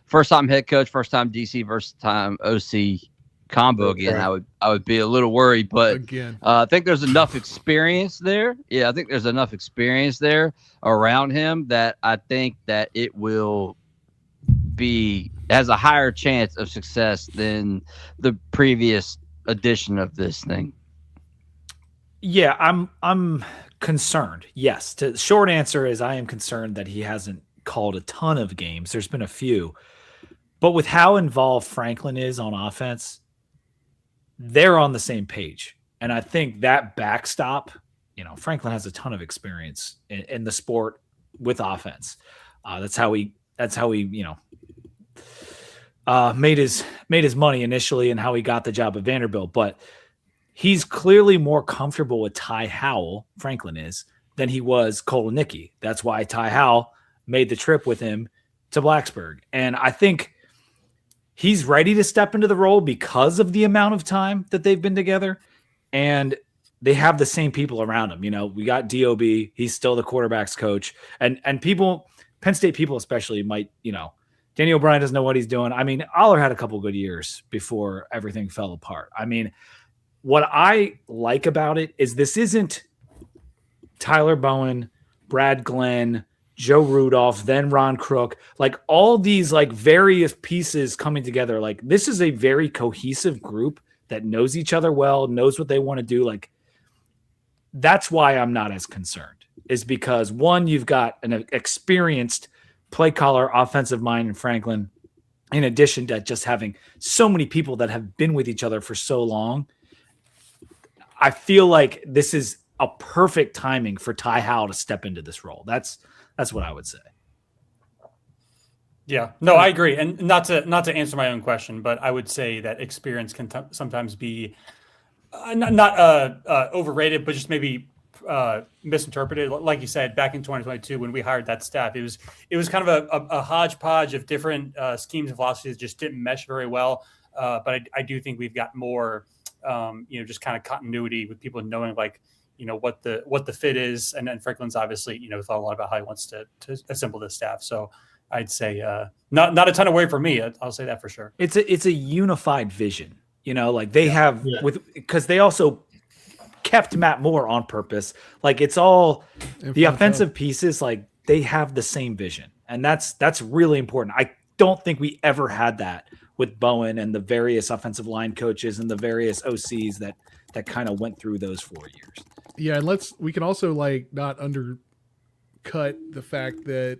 first-time head coach, first-time DC, first-time OC combo again, I would be a little worried. But I think there's enough experience there. Yeah, I think there's enough experience there around him that I think that it will has a higher chance of success than the previous edition of this thing. Yeah, I'm concerned. Yes. The short answer is I am concerned that he hasn't called a ton of games. There's been a few. But with how involved Franklin is on offense, they're on the same page. And I think that backstop, Franklin has a ton of experience in the sport with offense. That's how he made his money initially and how he got the job at Vanderbilt. But he's clearly more comfortable with Ty Howell, Franklin is, than he was Kolonicky. That's why Ty Howell made the trip with him to Blacksburg. And I think he's ready to step into the role because of the amount of time that they've been together. And they have the same people around him. We got DOB. He's still the quarterback's coach. And people, Penn State people especially, might, Danny O'Brien doesn't know what he's doing. I mean, Aller had a couple good years before everything fell apart. I mean, what I like about it is this isn't Tyler Bowen, Brad Glenn, Joe Rudolph, then Ron Crook, like all these like various pieces coming together. Like this is a very cohesive group that knows each other well, knows what they want to do. Like that's why I'm not as concerned, is because one, you've got an experienced play caller, offensive mind in Franklin, in addition to just having so many people that have been with each other for so long. I feel like this is a perfect timing for Ty Howell to step into this role. That's what I would say. Yeah, no, I agree. And not to answer my own question, but I would say that experience can sometimes be not overrated, but just maybe misinterpreted. Like you said, back in 2022, when we hired that staff, it was kind of a hodgepodge of different schemes and philosophies that just didn't mesh very well. But I do think we've got more, just kind of continuity with people knowing like, what the fit is. And then Franklin's obviously, thought a lot about how he wants to assemble this staff. So I'd say not a ton of worry for me. I'll say that for sure. It's a unified vision, like they have because they also kept Matt Moore on purpose. Like it's all the offensive pieces, like they have the same vision. And that's really important. I don't think we ever had that with Bowen and the various offensive line coaches and the various OCs that kind of went through those 4 years. Yeah. And we can also like not undercut the fact that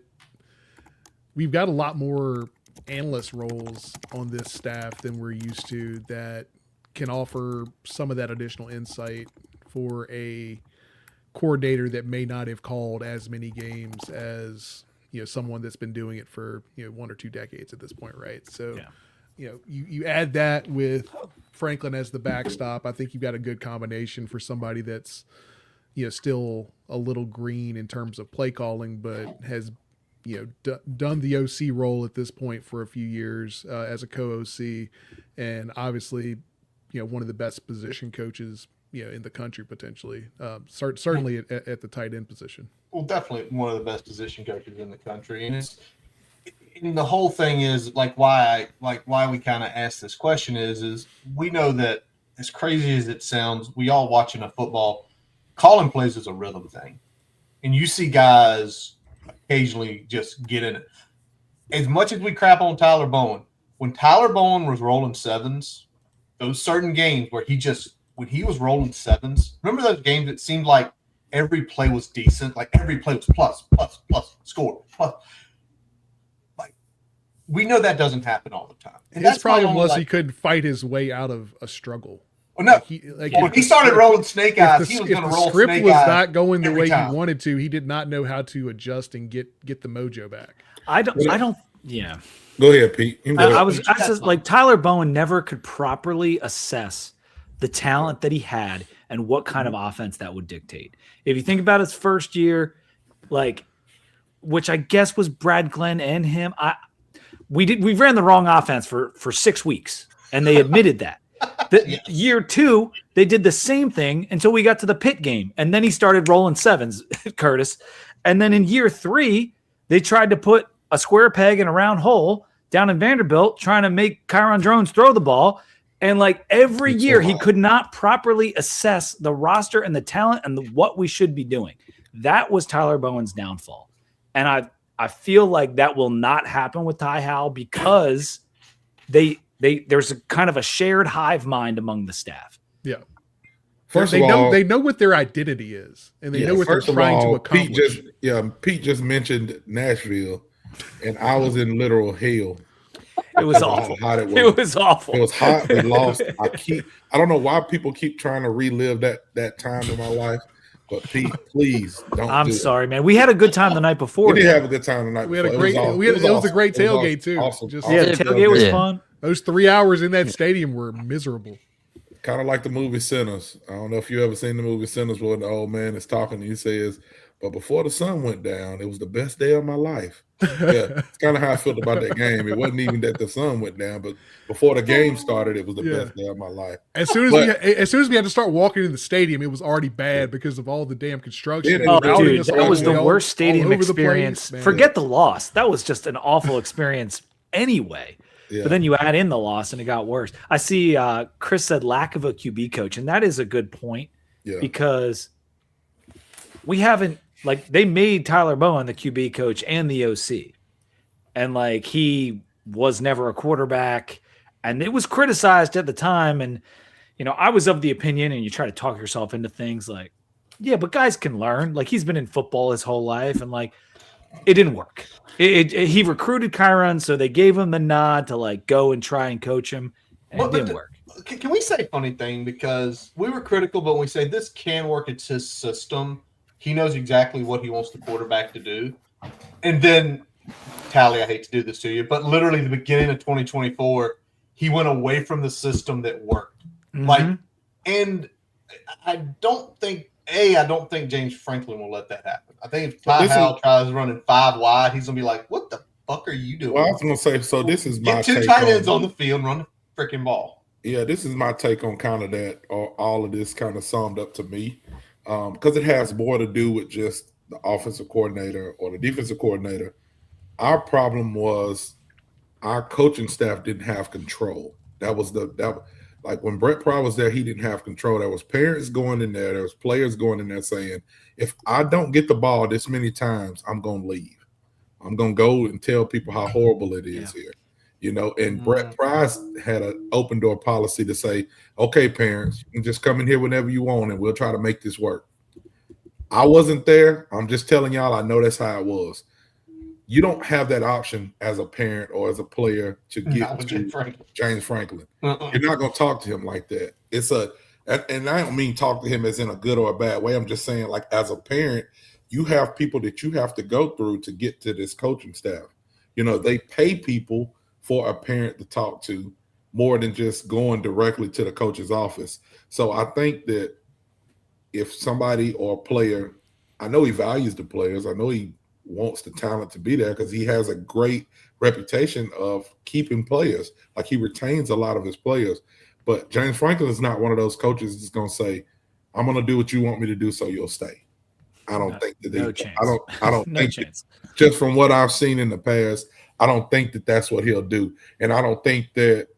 we've got a lot more analyst roles on this staff than we're used to that can offer some of that additional insight for a coordinator that may not have called as many games as, someone that's been doing it for, 1 or 2 decades at this point. Right. So, you add that with Franklin as the backstop. I think you've got a good combination for somebody that's, still a little green in terms of play calling, but has, done the OC role at this point for a few years as a co-OC, and obviously, one of the best position coaches, in the country potentially. Certainly at the tight end position. Well, definitely one of the best position coaches in the country, and the whole thing is like why we kind of ask this question is we know that as crazy as it sounds, we all watching a football, calling plays is a rhythm thing, and you see guys occasionally just get in it. As much as we crap on Tyler Bowen, when Tyler Bowen was rolling sevens, those certain games where when he was rolling sevens, remember those games that seemed like every play was decent, like every play was plus, score, plus. Like we know that doesn't happen all the time. And his problem was he couldn't fight his way out of a struggle. Well, no. When he started rolling snake eyes, he was going to roll snake eyes. If the script was not going the way he wanted to, he did not know how to adjust and get the mojo back. I don't. Yeah. Go ahead, Pete. I was just like Tyler Bowen never could properly assess the talent that he had and what kind of offense that would dictate. If you think about his first year, like, which I guess was Brad Glenn and him, we ran the wrong offense for 6 weeks, and they admitted that. Year 2, they did the same thing until we got to the Pitt game, and then he started rolling sevens, Curtis. And then in year 3, they tried to put a square peg in a round hole down in Vanderbilt, trying to make Kyron Drones throw the ball. And like every year, he could not properly assess the roster and the talent and what we should be doing. That was Tyler Bowen's downfall. And I feel like that will not happen with Ty Howell because there's a kind of a shared hive mind among the staff. Yeah. First of all, they know what their identity is, and they know what they're trying to accomplish. Pete just mentioned Nashville, and I was in literal hell. It was awful. How hot it was. It was awful. It was hot. We lost. I don't know why people keep trying to relive that time in my life. But Pete, please don't. I'm sorry, man. We had a good time the night before. We did have a good time the night before. We had a great. It was a great tailgate too. Awesome. Yeah, the tailgate was fun. Those 3 hours in that stadium were miserable. Kind of like the movie Sinners. I don't know if you ever seen the movie Sinners where the old man is talking and he says, "But before the sun went down, it was the best day of my life." Yeah, it's kind of how I felt about that game. It wasn't even that the sun went down, but before the game started, it was the best day of my life. As soon as we had to start walking in the stadium, it was already bad because of all the damn construction. Oh, dude, that was the worst stadium experience. Forget the loss. That was just an awful experience anyway. Yeah. But then you add in the loss and it got worse. I see Chris said lack of a QB coach, and that is a good point because we haven't. Like, they made Tyler Bowen the QB coach and the OC. And, like, he was never a quarterback. And it was criticized at the time. And, you know, I was of the opinion, and you try to talk yourself into things like, yeah, but guys can learn. Like, he's been in football his whole life. And, like, it didn't work. He recruited Kyron, so they gave him the nod to, like, go and try and coach him. And it didn't work. Can we say a funny thing? Because we were critical, but when we say this can work, it's his system. He knows exactly what he wants the quarterback to do. And then, Tally, I hate to do this to you, but literally the beginning of 2024, he went away from the system that worked. Mm-hmm. And I don't think James Franklin will let that happen. I think if Ty Howell tries running 5 wide, he's going to be like, what the fuck are you doing? Well, I was going to say, so this is my take. Get 2 tight ends on the field and run the freaking ball. Yeah, this is my take on kind of that, or all of this kind of summed up to me. Because it has more to do with just the offensive coordinator or the defensive coordinator. Our problem was our coaching staff didn't have control. That was like when Brett Pry was there, he didn't have control. There was parents going in there. There was players going in there saying, if I don't get the ball this many times, I'm going to leave. I'm going to go and tell people how horrible it is here. You know, and Brett Price had an open door policy to say, okay, parents, you can just come in here whenever you want and we'll try to make this work. I wasn't there. I'm just telling y'all, I know that's how it was. You don't have that option as a parent or as a player to get to James Franklin. You're not going to talk to him like that. And I don't mean talk to him as in a good or a bad way. I'm just saying, like, as a parent, you have people that you have to go through to get to this coaching staff. You know, they pay people for a parent to talk to more than just going directly to the coach's office. So I think that if somebody or a player, I know he values the players. I know he wants the talent to be there because he has a great reputation of keeping players. Like, he retains a lot of his players. But James Franklin is not one of those coaches that's going to say, I'm going to do what you want me to do so you'll stay. I don't think that no chance. I don't think chance. Just from what I've seen in the past, I don't think that that's what he'll do. And I don't think that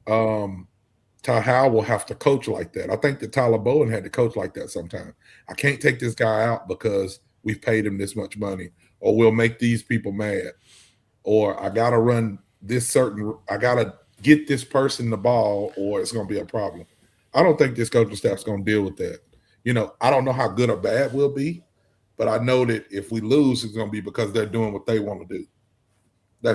Ty Howell will have to coach like that. I think that Tyler Bowen had to coach like that sometime. I can't take this guy out because we've paid him this much money, or we'll make these people mad, or I got to run I got to get this person the ball or it's going to be a problem. I don't think this coaching staff's going to deal with that. You know, I don't know how good or bad we'll be, but I know that if we lose, it's going to be because they're doing what they want to do. I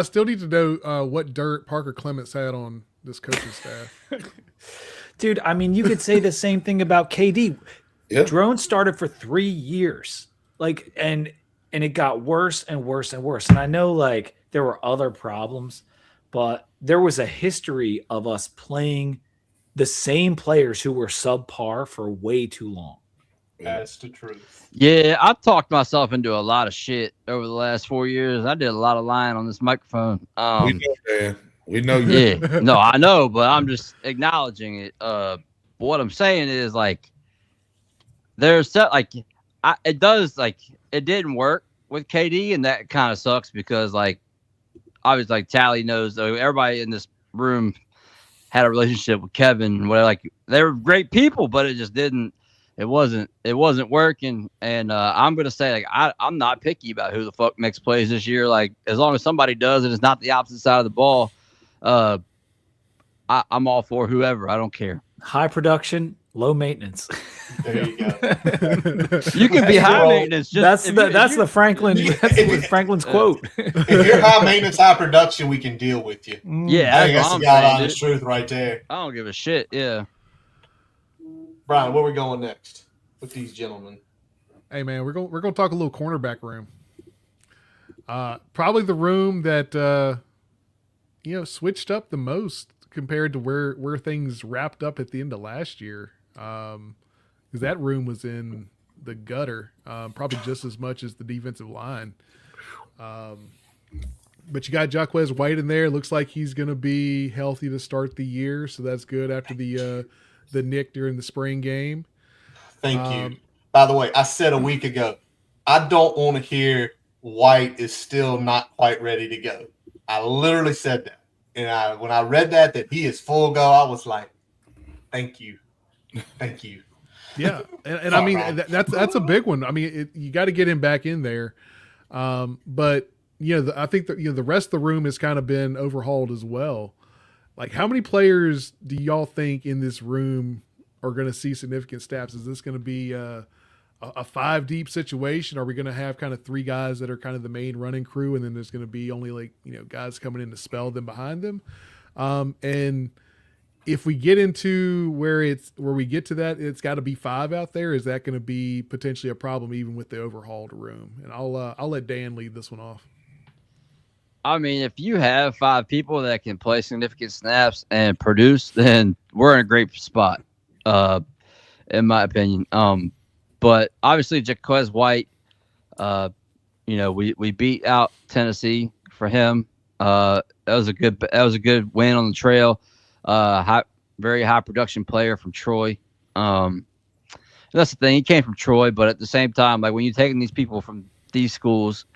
still need to know what dirt Parker Clements had on this coaching staff. Dude, I mean, you could say the same thing about KD. Yeah. Drone started for 3 years. Like, and it got worse and worse and worse. And I know, like, there were other problems, but there was a history of us playing the same players who were subpar for way too long. That's the truth. Yeah, I've talked myself into a lot of shit over the last 4 years. I did a lot of lying on this microphone. We know, man. We know you. Yeah, no, I know, but I'm just acknowledging it. But what I'm saying is, like, there's it didn't work with KD, and that kind of sucks because, like, obviously, like, Tally knows, everybody in this room had a relationship with Kevin. Where, like, they were great people, but it just didn't. It wasn't working, and I'm gonna say, like, I'm not picky about who the fuck makes plays this year. Like, as long as somebody does and it's not the opposite side of the ball, I'm all for whoever. I don't care. High production, low maintenance. There you go. You can be high wrong. maintenance. Just That's the Franklin. That's Franklin's quote. If you're high maintenance, high production, we can deal with you. Yeah, I think that's that's what the I'm saying, honest dude. truth right there. I don't give a shit. Yeah. Brian, where we going next with these gentlemen? Hey man, we're gonna talk a little cornerback room. Probably the room that switched up the most compared to where things wrapped up at the end of last year. Because that room was in the gutter, probably just as much as the defensive line. But you got Jacquez White in there. Looks like he's going to be healthy to start the year, so that's good after the nick during the spring game. Thank you. By the way, I said a week ago, I don't want to hear White is still not quite ready to go. I literally said that. And when I read that he is full go, I was like, thank you. Thank you. Yeah. And I mean, that's a big one. I mean, you got to get him back in there. But, I think that, the rest of the room has kind of been overhauled as well. Like, how many players do y'all think in this room are going to see significant snaps? Is this going to be a 5-deep situation? Are we going to have kind of 3 guys that are kind of the main running crew, and then there's going to be only guys coming in to spell them behind them? And if we get into where we get to that, it's got to be 5 out there. Is that going to be potentially a problem even with the overhauled room? And I'll let Dan lead this one off. I mean, if you have 5 people that can play significant snaps and produce, then we're in a great spot, in my opinion. But obviously, Jacquez White, we beat out Tennessee for him. That was a good win on the trail. Very high production player from Troy. That's the thing. He came from Troy, but at the same time, like when you're taking these people from these schools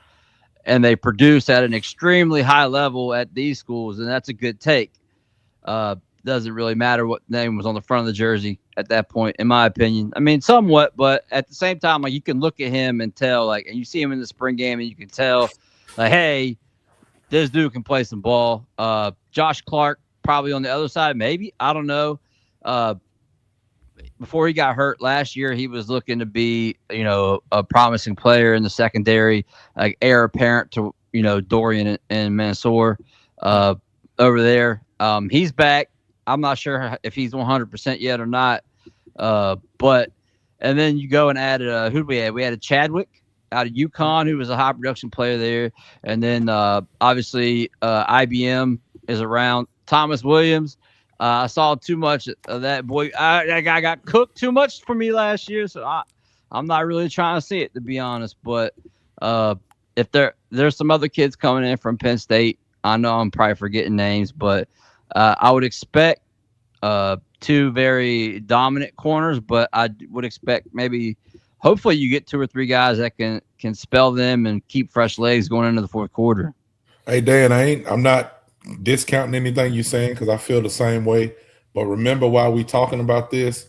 and they produce at an extremely high level at these schools, and that's a good take. Doesn't really matter what name was on the front of the jersey at that point, in my opinion. I mean, somewhat, but at the same time, like you can look at him and tell, like, and you see him in the spring game, and you can tell, like, hey, this dude can play some ball. Josh Clark probably on the other side, maybe, I don't know. Before he got hurt last year, he was looking to be, a promising player in the secondary, like heir apparent to, Dorian and Mansour over there. He's back. I'm not sure if he's 100% yet or not. But and then you go and add who did we have? We had a Chadwick out of UConn, who was a high production player there. And then obviously IBM is around. Thomas Williams. I saw too much of that boy. That guy got cooked too much for me last year, so I'm not really trying to see it, to be honest. But if there's some other kids coming in from Penn State, I know I'm probably forgetting names, but I would expect 2 very dominant corners, but I would expect hopefully you get 2 or 3 guys that can spell them and keep fresh legs going into the fourth quarter. Hey, Dan, I'm not discounting anything you're saying because I feel the same way. But remember, while we talking about this,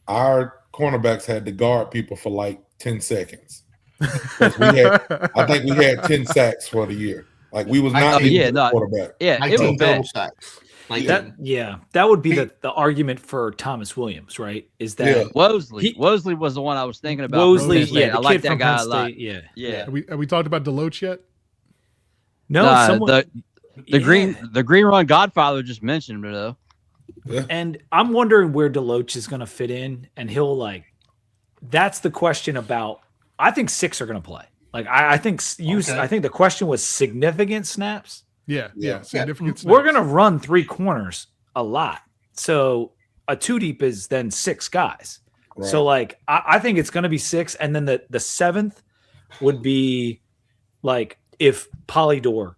our cornerbacks had to guard people for like 10 seconds. I think we had 10 sacks for the year. Like we was not quarterback. Yeah, it was bad. Sacks. That would be the argument for Thomas Williams, right? Is that Wosley was the one I was thinking about. Wosley, I like that guy a lot. Yeah. Have we talked about Deloach yet? No, the Green Run Godfather just mentioned it though. Yeah. And I'm wondering where Deloach is going to fit in, and that's the question about. I think 6 are going to play. Like I think I think the question was significant snaps. Yeah. Significant snaps. We're going to run 3 corners a lot. So a 2 deep is then 6 guys. Right. So I think it's going to be 6. And then the 7th would be like if Polydor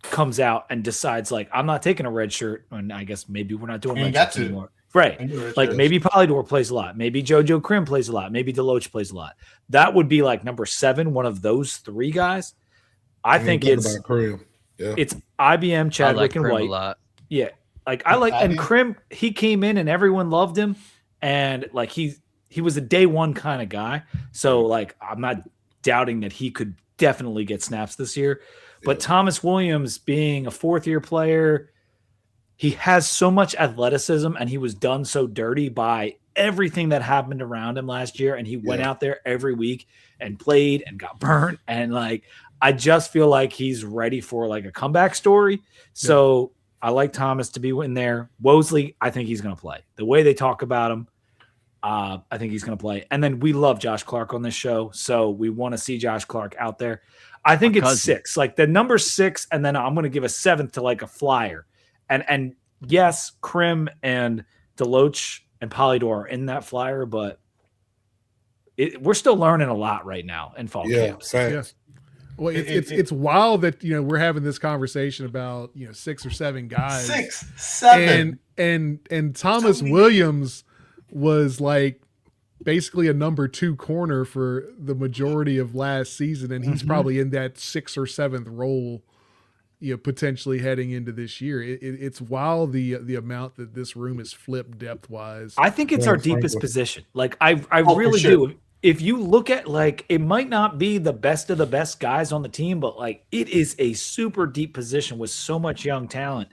comes out and decides I'm not taking a red shirt, and I guess maybe we're not doing red shirts anymore. Right. Maybe Polydor plays a lot. Maybe JoJo Krim plays a lot. Maybe Deloach plays a lot. That would be number 7, one of those 3 guys. I think it's IBM, Chadwick, and White. A lot. Yeah. And Krim, he came in and everyone loved him. And he was a day one kind of guy. So I'm not doubting that he could definitely get snaps this year. But Thomas Williams being a 4th-year player, he has so much athleticism, and he was done so dirty by everything that happened around him last year, and he went out there every week and played and got burnt. And like, I just feel like he's ready for like a comeback story. So I like Thomas to be in there. Wosley, I think he's going to play. The way they talk about him, I think he's going to play. And then we love Josh Clark on this show, so we want to see Josh Clark out there. I think it's 6, like the number 6, and then I'm going to give a 7th to like a flyer. And yes, Krim and Deloach and Polydor are in that flyer, but we're still learning a lot right now in fall camps. Yes. Well, it's wild that we're having this conversation about 6 or 7 guys. 6, 7, and Thomas Williams was like basically a number 2 corner for the majority of last season, and he's probably in that 6th or 7th role, potentially heading into this year. It's wild the amount that this room is flipped depth wise. I think it's our deepest position. Like I really do. If you look at like, it might not be the best of the best guys on the team, but like it is a super deep position with so much young talent.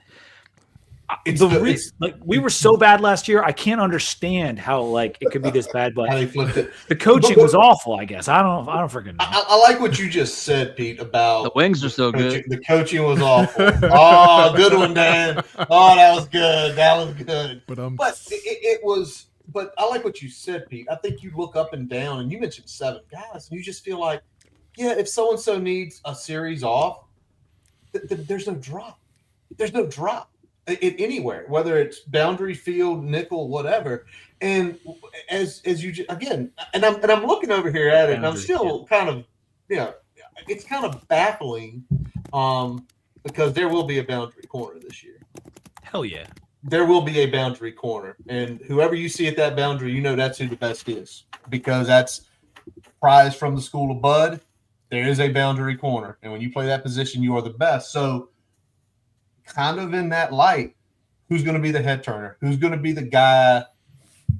We were so bad last year. I can't understand how like it could be this bad, but how they flipped it. The coaching was awful, I guess. I don't freaking know. I like what you just said, Pete, about the wings are so good. The coaching was awful. Oh, good one, Dan. Oh, that was good. That was good. But it was. But I like what you said, Pete. I think you look up and down, and you mentioned 7 guys, and you just feel like, if so and so needs a series off, there's no drop. There's no drop. Anywhere, whether it's boundary, field, nickel, whatever. And as you again, and I'm looking over here at it, and I'm still kind of, it's kind of baffling, because there will be a boundary corner this year. Hell yeah, there will be a boundary corner, and whoever you see at that boundary, that's who the best is, because that's prize from the school of Bud. There is a boundary corner, and when you play that position, you are the best. So, kind of in that light, who's going to be the head turner? Who's going to be the guy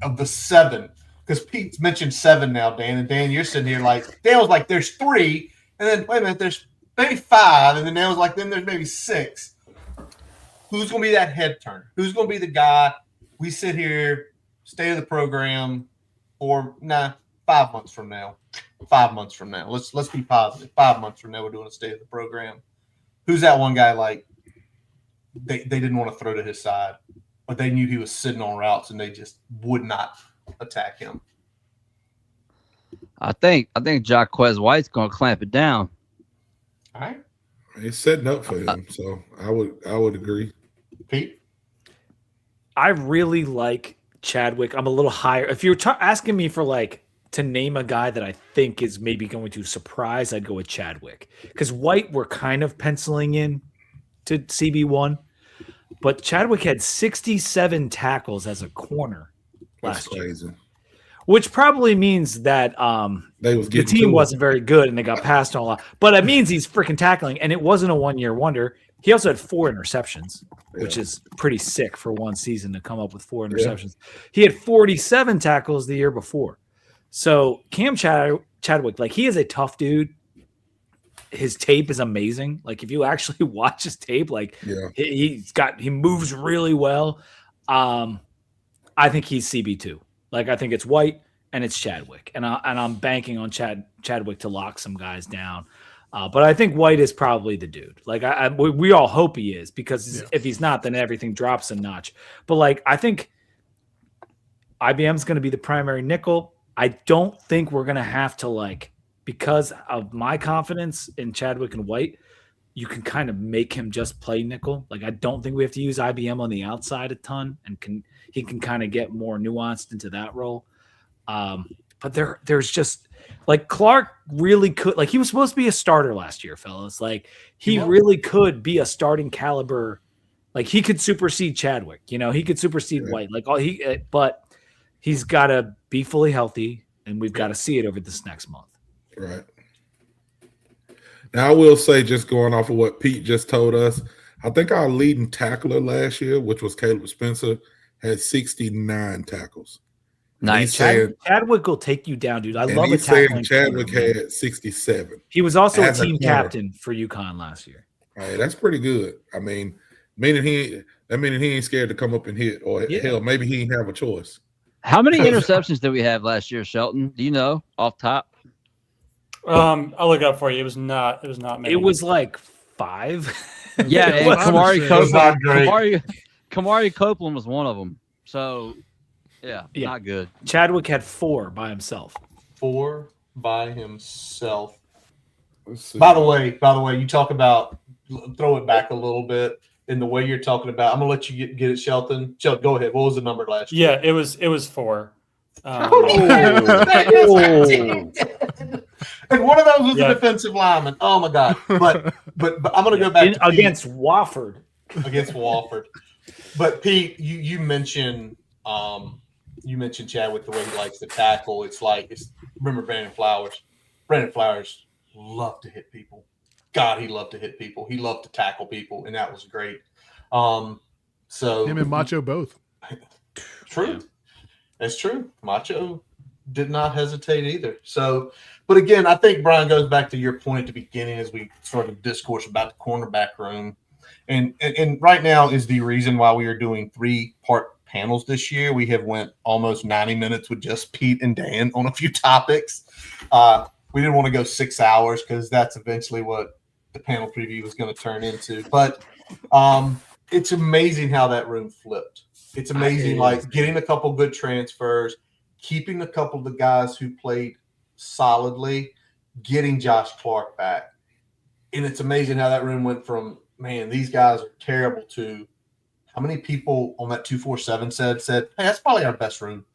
of the 7? Because Pete's mentioned 7 now, Dan. And Dan, you're sitting here like, Dan was like, there's 3. And then, wait a minute, there's maybe 5. And then Dan was like, then there's maybe 6. Who's going to be that head turner? Who's going to be the guy we sit here, state of the program, or 5 months from now? 5 months from now. Let's be positive. 5 months from now, we're doing a state of the program. Who's that one guy like? They didn't want to throw to his side, but they knew he was sitting on routes, and they just would not attack him. I think Jaquez White's going to clamp it down. All right, it's setting up for him, so I would agree. Pete, I really like Chadwick. I'm a little higher. If you're asking me for like to name a guy that I think is maybe going to surprise, I'd go with Chadwick, because White we're kind of penciling in to CB1. But Chadwick had 67 tackles as a corner last year, which probably means that the team wasn't very good and they got passed on a lot. But it means he's freaking tackling, and it wasn't a one-year wonder. He also had 4 interceptions, which is pretty sick for one season to come up with 4 interceptions. He had 47 tackles the year before. So Cam Chadwick, like, he is a tough dude. His tape is amazing. Like, if you actually watch his tape, like he moves really well. I think he's CB2. Like, I think it's White and it's Chadwick, and I'm banking on Chadwick to lock some guys down. But I think White is probably the dude. Like, we all hope he is, because if he's not, then everything drops a notch. But like, I think IBM's going to be the primary nickel. I don't think we're going to have to, like, because of my confidence in Chadwick and White, you can kind of make him just play nickel. Like, I don't think we have to use IBM on the outside a ton, and he can kind of get more nuanced into that role. But there's just, like, Clark really could, like, he was supposed to be a starter last year, fellas. Like, he really could be a starting caliber. Like, he could supersede Chadwick, he could supersede White. Like, but he's got to be fully healthy, and we've got to see it over this next month. Right. Now, I will say, just going off of what Pete just told us, I think our leading tackler last year, which was Caleb Spencer, had 69 tackles. Nice. Chadwick will take you down, dude. I love it. Chadwick had 67. He was also a team captain for UConn last year. Right, that's pretty good. I mean, meaning he ain't scared to come up and hit, or hell, maybe he didn't have a choice. How many interceptions did we have last year, Shelton? Do you know off top? I'll look up for you. It was not many. It was like 5. Yeah, It and was- Kamari It was not great. Kamari Copeland was one of them. So, yeah, not good. Chadwick had 4 by himself. 4 by himself. Let's see. By the way, you talk about throw it back a little bit in the way you're talking about. I'm gonna let you get it, Shelton. Shelton, go ahead. What was the number last year? Yeah, it was 4. And one of those was a defensive lineman. Oh my god! But I'm gonna go back to against Wofford. Against Wofford. But Pete, you mentioned Chadwick the way he likes to tackle. Remember Brandon Flowers. Brandon Flowers loved to hit people. God, he loved to hit people. He loved to tackle people, and that was great. So him and Macho both. True. Yeah. That's true. Macho did not hesitate either. So, but again, I think Brian goes back to your point at the beginning as we sort of discourse about the cornerback room. And right now is the reason why we are doing 3-part panels this year. We have went almost 90 minutes with just Pete and Dan on a few topics. We didn't want to go 6 hours because that's eventually what the panel preview was going to turn into. But it's amazing how that room flipped. It's amazing, like getting a couple good transfers, keeping a couple of the guys who played solidly, getting Josh Clark back. And it's amazing how that room went from, man, these guys are terrible to how many people on that 247 said, hey, that's probably our best room.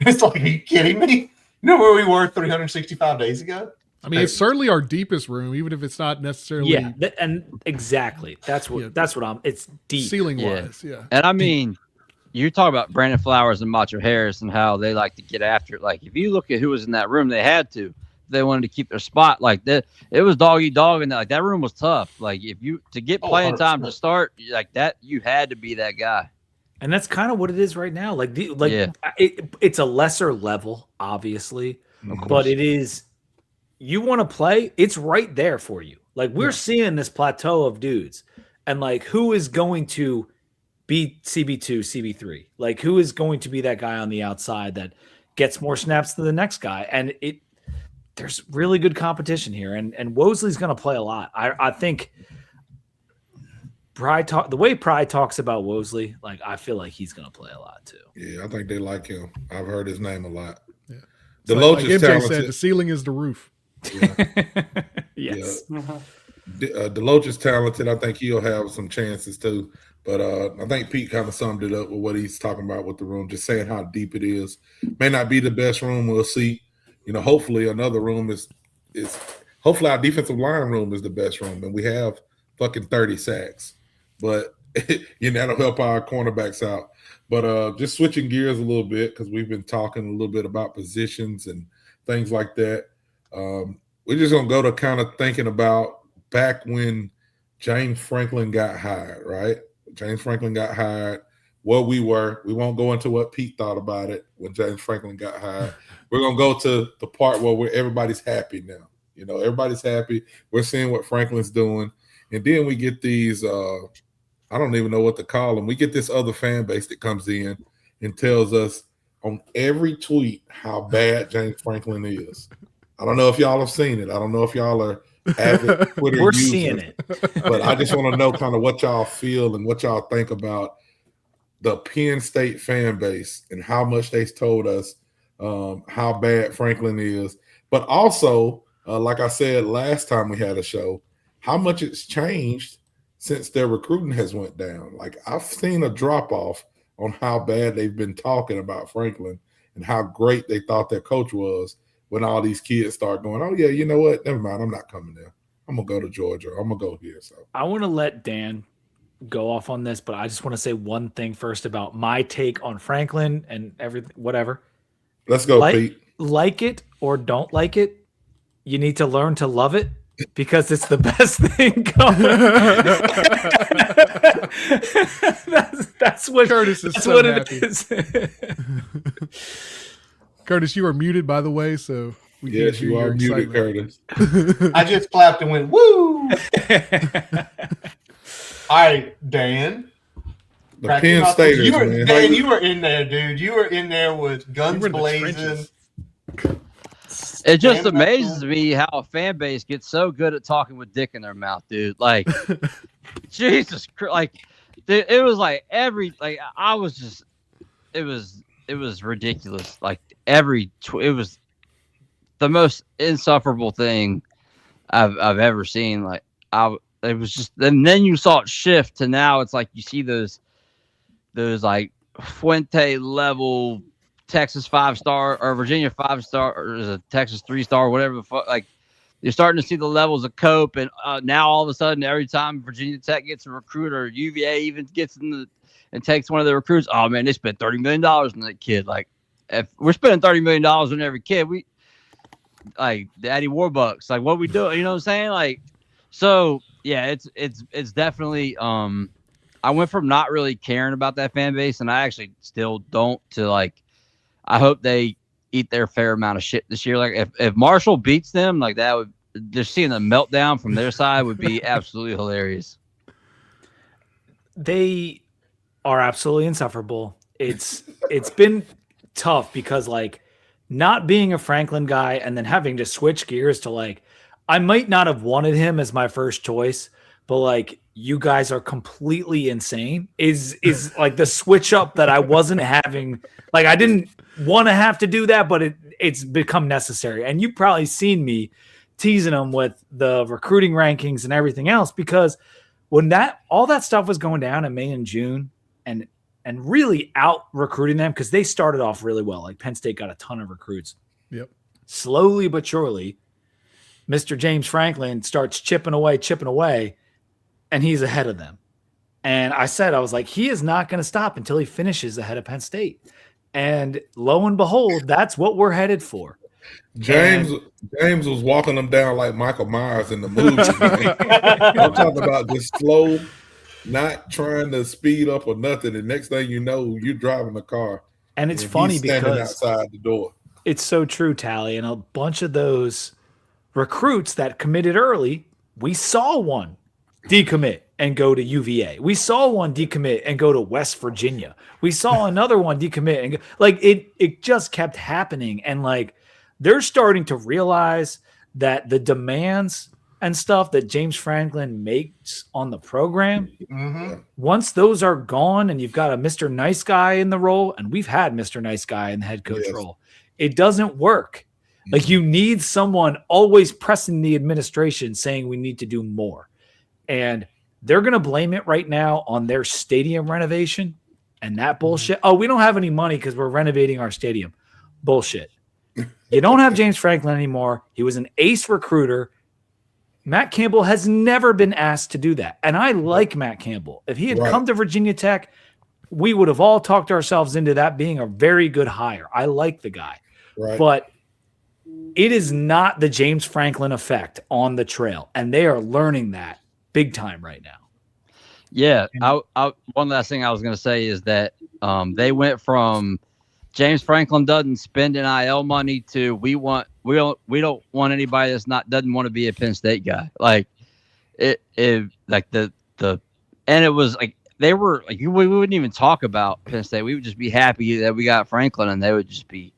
It's like, are you kidding me? You know where we were 365 days ago? I mean, it's certainly our deepest room, even if it's not necessarily. Yeah, and exactly. That's what it's deep. Ceiling wise, yeah. And I mean, you're talking about Brandon Flowers and Macho Harris and how they like to get after it. Like, if you look at who was in that room, they had to. They wanted to keep their spot like that. It was dog eat dog, and like that room was tough. Like, if you to get playing time to start like that, you had to be that guy. And that's kind of what it is right now. It's a lesser level, obviously, but it is. You want to play? It's right there for you. Like, we're seeing this plateau of dudes, and like, who is going to be CB2, CB3? Like, who is going to be that guy on the outside that gets more snaps than the next guy? And there's really good competition here, and Wosley's going to play a lot. I think the way Pride talks about Wosley, like, I feel like he's going to play a lot too. Yeah, I think they like him. I've heard his name a lot. Yeah. Deloach is MJ talented. said, the ceiling is the roof. Yeah. Yes. Deloach is talented. I think he'll have some chances too. But I think Pete kind of summed it up with what he's talking about with the room, just saying how deep it is. May not be the best room. We'll see. You know, hopefully another room is hopefully our defensive line room is the best room, and we have fucking 30 sacks. But that'll help our cornerbacks out. But just switching gears a little bit, because we've been talking a little bit about positions and things like that. We're just gonna go to kind of thinking about back when James Franklin got hired, right? James Franklin got hired, where we were. We won't go into what Pete thought about it when James Franklin got hired. We're gonna go to the part where everybody's happy now. You know, everybody's happy. We're seeing what Franklin's doing, and then we get these. I don't even know what to call them. We get this other fan base that comes in and tells us on every tweet how bad James Franklin is. I don't know if y'all have seen it. I don't know if y'all are avid Twitter We're users, seeing it. but I just want to know kind of what y'all feel and what y'all think about the Penn State fan base and how much they told us how bad Franklin is. But also, like I said last time we had a show, how much it's changed since their recruiting has went down. Like, I've seen a drop-off on how bad they've been talking about Franklin and how great they thought their coach was when all these kids start going, oh, yeah, you know what? Never mind. I'm not coming there. I'm going to go to Georgia. I'm going to go here. So I want to let Dan go off on this, but I just want to say one thing first about my take on Franklin and everything, whatever. Let's go, Pete. Like it or don't like it, you need to learn to love it because it's the best thing going. that's what Curtis is that's so what happy. it is. Curtis, you are muted, by the way, so we can't Yes, hear you your are muted, excitement. Curtis. I just clapped and went, woo! All right, Dan. The Penn Staters, you were, man. you were in there, dude. You were in there with guns were in the blazing. trenches. It just amazes me how a fan base gets so good at talking with dick in their mouth, dude. Like, Jesus Christ. Like, it was like I was just, it was ridiculous. Like, it was the most insufferable thing I've ever seen. Like, it was just, and then you saw it shift to now it's like you see those like Fuente level Texas 5-star or Virginia 5-star or is a Texas 3-star, whatever the fuck. Like, you're starting to see the levels of cope, and now all of a sudden, every time Virginia Tech gets a recruit or UVA even gets and takes one of the recruits, oh man, they spent $30 million on that kid. Like, if we're spending $30 million on every kid, we like Daddy Warbucks. Like, what we do? You know what I'm saying? Like, so yeah, it's definitely. I went from not really caring about that fan base, and I actually still don't, to like. I hope they eat their fair amount of shit this year. Like, if Marshall beats them, like, that would, just seeing a meltdown from their side would be absolutely hilarious. They are absolutely insufferable. It's been tough because, like, not being a Franklin guy and then having to switch gears to, like, I might not have wanted him as my first choice, but like, you guys are completely insane is like the switch up that I wasn't having. Like, I didn't want to have to do that, but it's become necessary. And you've probably seen me teasing them with the recruiting rankings and everything else, because when all that stuff was going down in May and June and really out recruiting them, because they started off really well. Like, Penn State got a ton of recruits. Yep. Slowly but surely, Mr. James Franklin starts chipping away, and he's ahead of them. And I was like, he is not going to stop until he finishes ahead of Penn State. And lo and behold, that's what we're headed for. James was walking them down like Michael Myers in the movie. I'm talking about just slow, not trying to speed up or nothing. And next thing you know, you're driving the car. And it's funny because outside the door. It's so true, Tally. And a bunch of those recruits that committed early, we saw one decommit and go to UVA. We saw one decommit and go to West Virginia. We saw another one decommit and go, like, it just kept happening. And like, they're starting to realize that the demands and stuff that James Franklin makes on the program, once those are gone and you've got a Mr. Nice Guy in the role, and we've had Mr. Nice Guy in the head coach role, it doesn't work. Like, you need someone always pressing the administration saying we need to do more. And they're going to blame it right now on their stadium renovation and that bullshit. Oh, we don't have any money because we're renovating our stadium. Bullshit. You don't have James Franklin anymore. He was an ace recruiter. Matt Campbell has never been asked to do that. And I like Matt Campbell. If he had come to Virginia Tech, we would have all talked ourselves into that being a very good hire. I like the guy. Right. But it is not the James Franklin effect on the trail. And they are learning that big time right now. Yeah. One last thing I was going to say is that they went from James Franklin doesn't spend NIL money to we don't want anybody that's doesn't want to be a Penn State guy. Like it like the and it was like they were like we wouldn't even talk about Penn State. We would just be happy that we got Franklin, and they would just be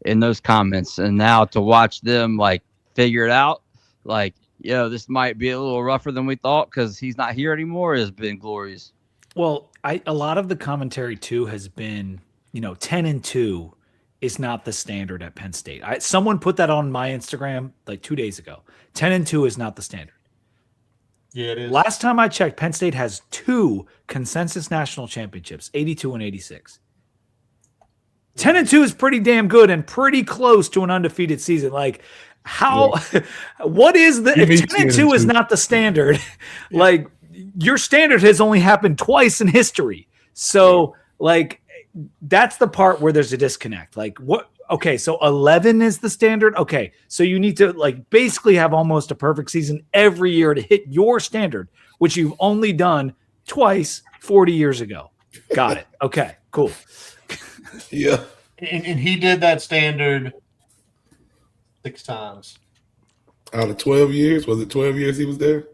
in those comments. And now to watch them like figure it out, like, this might be a little rougher than we thought because he's not here anymore, has been glorious. Well, a lot of the commentary too has been, 10-2 is not the standard at Penn State. Someone put that on my Instagram like 2 days ago. 10-2 is not the standard. Yeah, it is. Last time I checked, Penn State has 2 consensus national championships, 82 and 86. 10-2 is pretty damn good and pretty close to an undefeated season. Like, what is the, if 10-2 is not the standard, like, your standard has only happened twice in history. So, like, that's the part where there's a disconnect. Like, what? Okay, so 11 is the standard. Okay, so you need to, like, basically have almost a perfect season every year to hit your standard, which you've only done twice 40 years ago. Got it. Okay, cool. Yeah. And he did that standard 6 times. Out of 12 years? Was it 12 years he was there?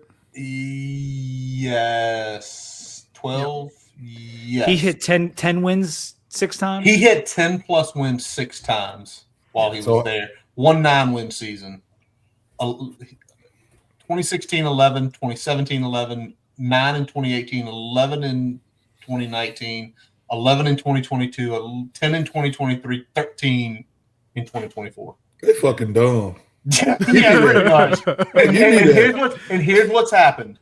Yes. 12. Yes. He hit 10 wins 6 times. He hit 10 plus wins 6 times while he was there. 1 9-win season. 2016-11, 2017-11, 9 in 2018, 11 in 2019, 11 in 2022, 10 in 2023, 13 in 2024. They fucking dumb. Yeah, pretty much. And here's what's happened.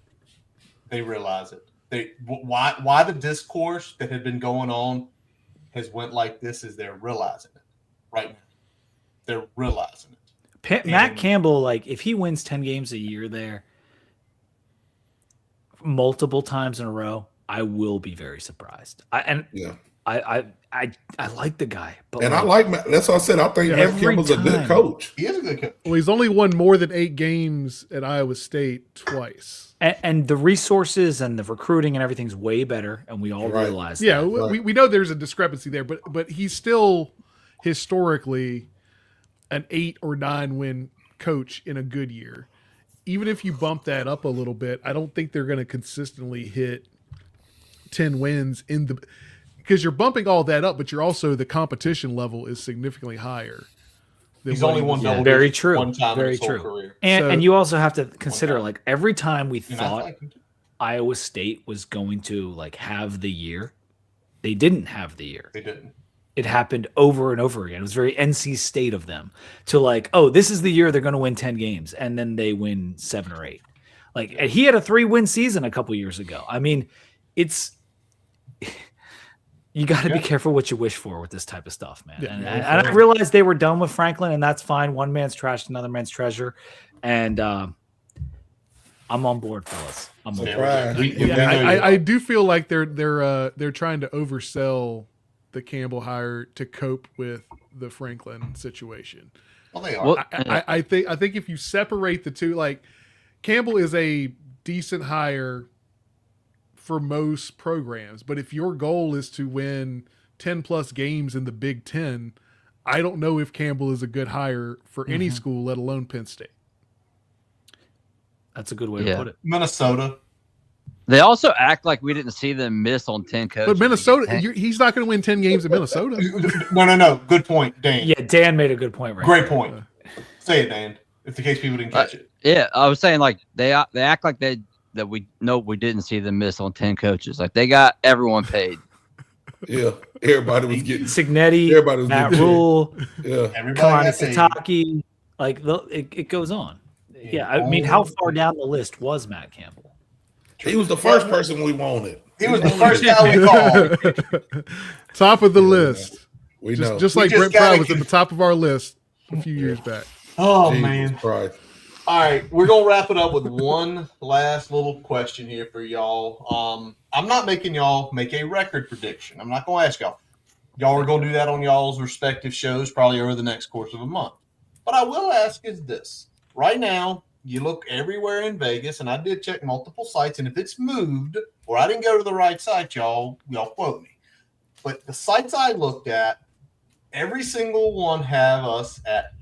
They realize it. Why the discourse that had been going on has went like this is they're realizing it right now. They're realizing it. Matt Campbell, like if he wins 10 games a year there multiple times in a row, I will be very surprised. I like the guy, but I like Matt. That's what I said. I think Matt Campbell's a good coach. He is a good coach. Well, he's only won more than 8 games at Iowa State twice. And the resources and the recruiting and everything's way better, and we all realize that. Yeah, we know there's a discrepancy there, but he's still historically an 8 or 9 win coach in a good year. Even if you bump that up a little bit, I don't think they're going to consistently hit 10 wins because you're bumping all that up, but you're also the competition level is significantly higher. He's only won double very true. One time very in his whole true. career. And you also have to consider like every time we thought Iowa State was going to like have the year, they didn't have the year. They didn't. It happened over and over again. It was very NC State of them to like, oh, this is the year they're going to win 10 games. And then they win 7 or 8. Like he had a 3-win season a couple years ago. I mean, it's, you got to be careful what you wish for with this type of stuff, man. And I realized they were done with Franklin, and that's fine. One man's trash, another man's treasure. And I'm on board, fellas. I'm on board. I do feel like they're trying to oversell the Campbell hire to cope with the Franklin situation. Well, they are. I think if you separate the two, like Campbell is a decent hire for most programs, but if your goal is to win 10 plus games in the Big Ten, I don't know if Campbell is a good hire for any school, let alone Penn State. That's a good way to put it. Minnesota. They also act like we didn't see them miss on 10 coaches. But Minnesota, he's not going to win 10 games in Minnesota. No. Good point, Dan. Yeah, Dan made a good point right Great point. Say it, Dan, if the case people didn't catch it. Yeah, I was saying like they act like that we didn't see them miss on 10 coaches. Like they got everyone paid. Yeah, everybody was getting Signetti, Matt Rule, everybody Sataki. Like it goes on. Yeah, I mean, how far down the list was Matt Campbell? He was the first person we wanted. He was the first guy we called. Top of the list. We know. Just like Brent Pry was at the top of our list a few years back. Oh, Jesus man. Christ. All right, we're going to wrap it up with one last little question here for y'all. I'm not making y'all make a record prediction. I'm not going to ask y'all. Y'all are going to do that on y'all's respective shows probably over the next course of a month. But I will ask is this. Right now, you look everywhere in Vegas, and I did check multiple sites, and if it's moved or I didn't go to the right site, y'all quote me. But the sites I looked at, every single one have us at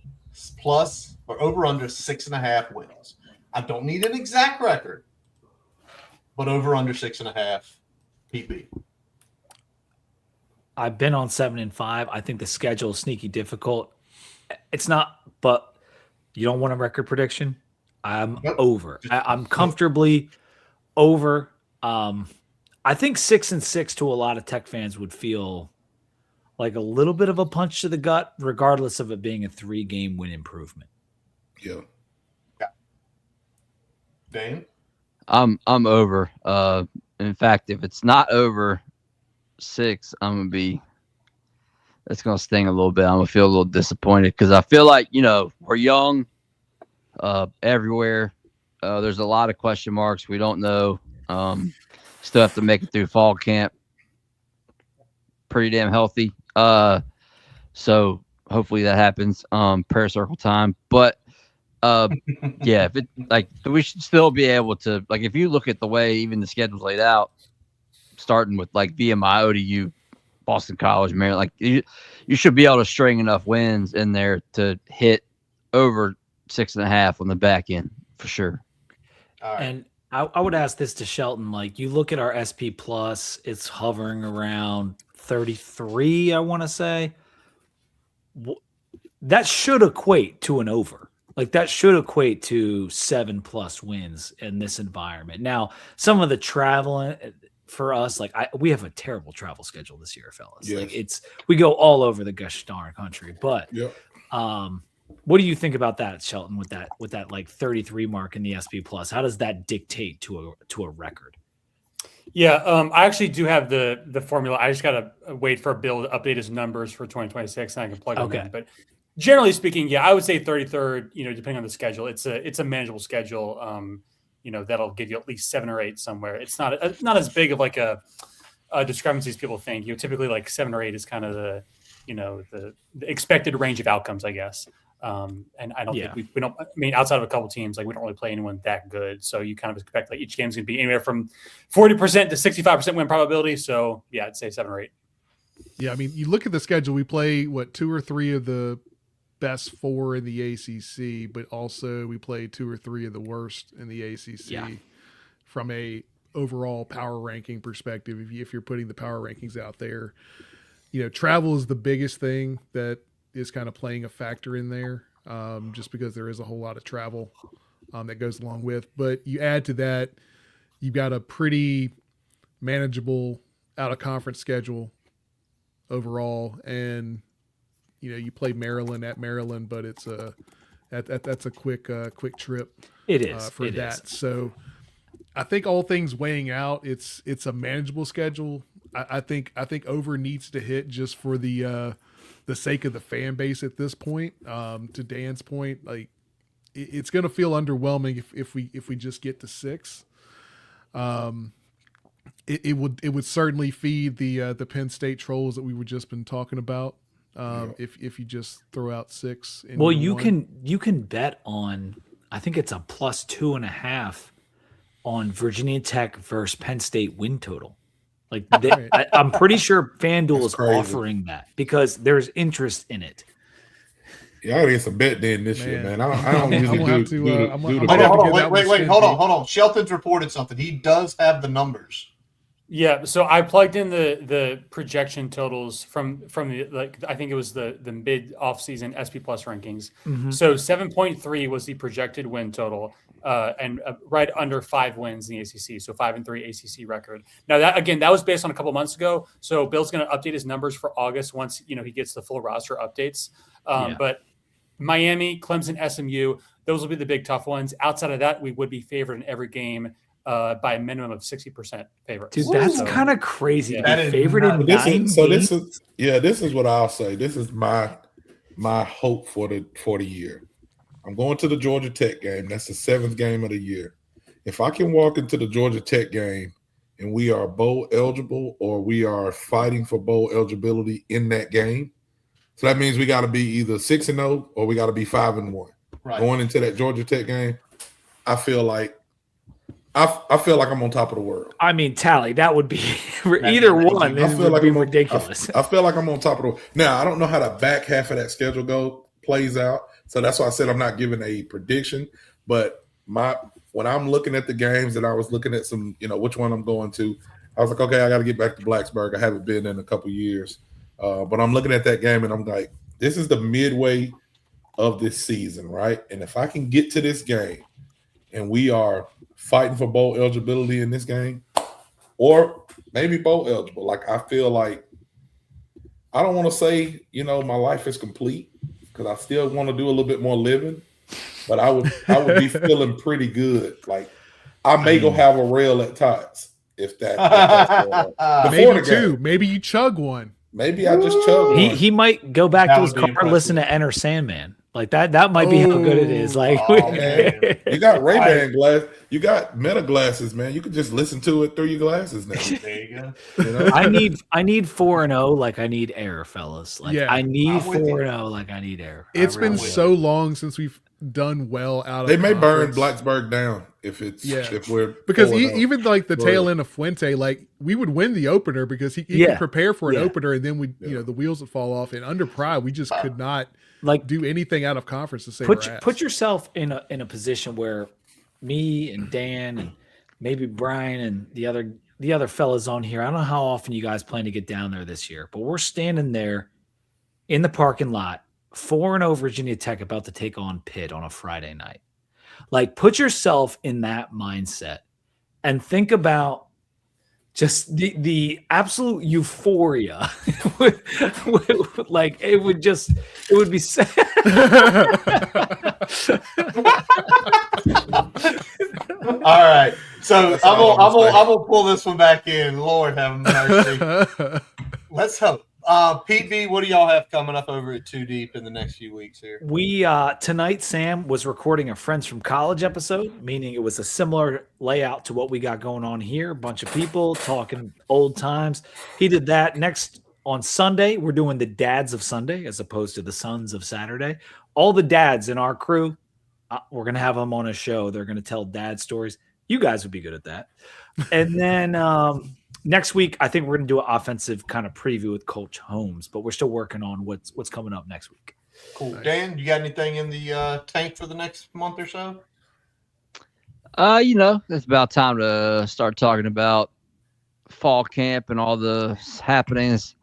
plus or over under 6.5 wins. I don't need an exact record, but over under 6.5 PB. I've been on 7 and 5. I think the schedule is sneaky difficult. It's not, but you don't want a record prediction. I'm over. I'm comfortably over. I think 6 and 6 to a lot of Tech fans would feel like a little bit of a punch to the gut, regardless of it being a 3-game win improvement. Yeah. Dane? I'm over. In fact, if it's not over 6, that's gonna sting a little bit. I'm gonna feel a little disappointed because I feel like we're young. Everywhere. There's a lot of question marks. We don't know. Still have to make it through fall camp. Pretty damn healthy. So hopefully that happens. Prayer circle time. But yeah, if it we should still be able to if you look at the way even the schedule's laid out, starting with VMI, ODU, Boston College, Maryland, you should be able to string enough wins in there to hit over 6.5 on the back end for sure. All right. And I would ask this to Shelton. Like, you look at our SP plus, it's hovering around 33, I want to say. That should equate to an over. Like, that should equate to 7+ wins in this environment. Now, some of the travel for us, like, we have a terrible travel schedule this year, fellas. Yes. Like, we go all over the gosh darn country. But what do you think about that, Shelton, with that like 33 mark in the SP plus? How does that dictate to a record? Yeah, I actually do have the formula. I just gotta wait for Bill to update his numbers for 2026, and I can plug them in. But generally speaking, yeah, I would say 33rd. Depending on the schedule, it's a manageable schedule. That'll give you at least 7 or 8 somewhere. It's not as big of like a discrepancy as people think. Typically like 7 or 8 is kind of the expected range of outcomes, I guess. And I don't think we don't. I mean, outside of a couple teams, like we don't really play anyone that good. So you kind of expect like each game's gonna be anywhere from 40% to 65% win probability. So yeah, I'd say 7 or 8. Yeah, I mean, you look at the schedule. We play 2 or 3 of the best 4 in the ACC, but also we play 2 or 3 of the worst in the ACC from a overall power ranking perspective. If you're putting the power rankings out there, travel is the biggest thing that is kind of playing a factor in there, just because there is a whole lot of travel that goes along with. But you add to that, you've got a pretty manageable out-of-conference schedule overall, and you play Maryland at Maryland, but it's that's a quick trip. It is for that. So I think all things weighing out, it's a manageable schedule. I think over needs to hit just for the sake of the fan base at this point. To Dan's point, like it's going to feel underwhelming if we just get to 6. It would certainly feed the Penn State trolls that we were just been talking about. If you just throw out 6. Well, you can bet on, I think it's a +2.5 on Virginia Tech versus Penn State win total. Like I'm pretty sure FanDuel is offering that because there's interest in it. Yeah, I gotta get some bet then this year, man. I don't usually do Wait, hold on. Shelton's reported something. He does have the numbers. Yeah, so I plugged in the projection totals from the I think it was the mid offseason SP Plus rankings. Mm-hmm. So 7.3 was the projected win total, and right under 5 wins in the ACC. So 5-3 ACC record. Now that was based on a couple months ago. So Bill's going to update his numbers for August once he gets the full roster updates. But Miami, Clemson, SMU, those will be the big tough ones. Outside of that, we would be favored in every game. By a minimum of 60% favorites. Dude, that's kind of crazy. Yeah. That is favorite in 9 games. This is what I'll say. This is my hope for the year. I'm going to the Georgia Tech game. That's the 7th game of the year. If I can walk into the Georgia Tech game and we are bowl eligible or we are fighting for bowl eligibility in that game, so that means we got to be either 6-0 or we got to be 5-1. Right. Going into that Georgia Tech game, I feel like I'm on top of the world. I mean, Tally, that would be either one. I feel like I'm ridiculous. I feel like I'm on top of the world. Now, I don't know how the back half of that schedule plays out. So that's why I said I'm not giving a prediction. But when I'm looking at the games and I was looking at some, which one I'm going to, I was like, okay, I got to get back to Blacksburg. I haven't been in a couple years. But I'm looking at that game and I'm like, this is the midway of this season, right? And if I can get to this game and we are fighting for bowl eligibility in this game, or maybe bowl eligible. Like I feel like I don't want to say, my life is complete because I still want to do a little bit more living, but I would be feeling pretty good. Like I may go have a rail at Tots if that's maybe 2. Maybe you chug one. Maybe I just chug one. He might go back to his car and listen to Enter Sandman. Like that might be how good it is. Like man. You got Ray-Ban glass, you got Meta glasses, man. You can just listen to it through your glasses now. There you go. I need 4-0 like I need air, fellas. Like I need 4-0 like I need air. It's been so long since we've done well out of They may burn Blacksburg down if we're because even like the tail end of Fuente, like we would win the opener because he could prepare for an opener and then the wheels would fall off. And under Pride, we just could not do anything out of conference to save our ass. Put yourself in a position where me and Dan and maybe Brian and the other fellas on here. I don't know how often you guys plan to get down there this year, but we're standing there in the parking lot, 4-0 Virginia Tech about to take on Pitt on a Friday night. Like, put yourself in that mindset and think about just the absolute euphoria. Like, it would be sad. All right. So I'm gonna pull this one back in. Lord have mercy. Let's hope. PB, what do y'all have coming up over at Too Deep in the next few weeks here? We tonight, Sam was recording a Friends from College episode, meaning it was a similar layout to what we got going on here. A bunch of people talking old times. He did that. Next on Sunday, we're doing the Dads of Sunday as opposed to the Sons of Saturday. All the dads in our crew, we're gonna have them on a show. They're gonna tell dad stories. You guys would be good at that. And then next week, I think we're going to do an offensive kind of preview with Coach Holmes, but we're still working on what's coming up next week. Cool. Dan, you got anything in the tank for the next month or so? It's about time to start talking about fall camp and all the happenings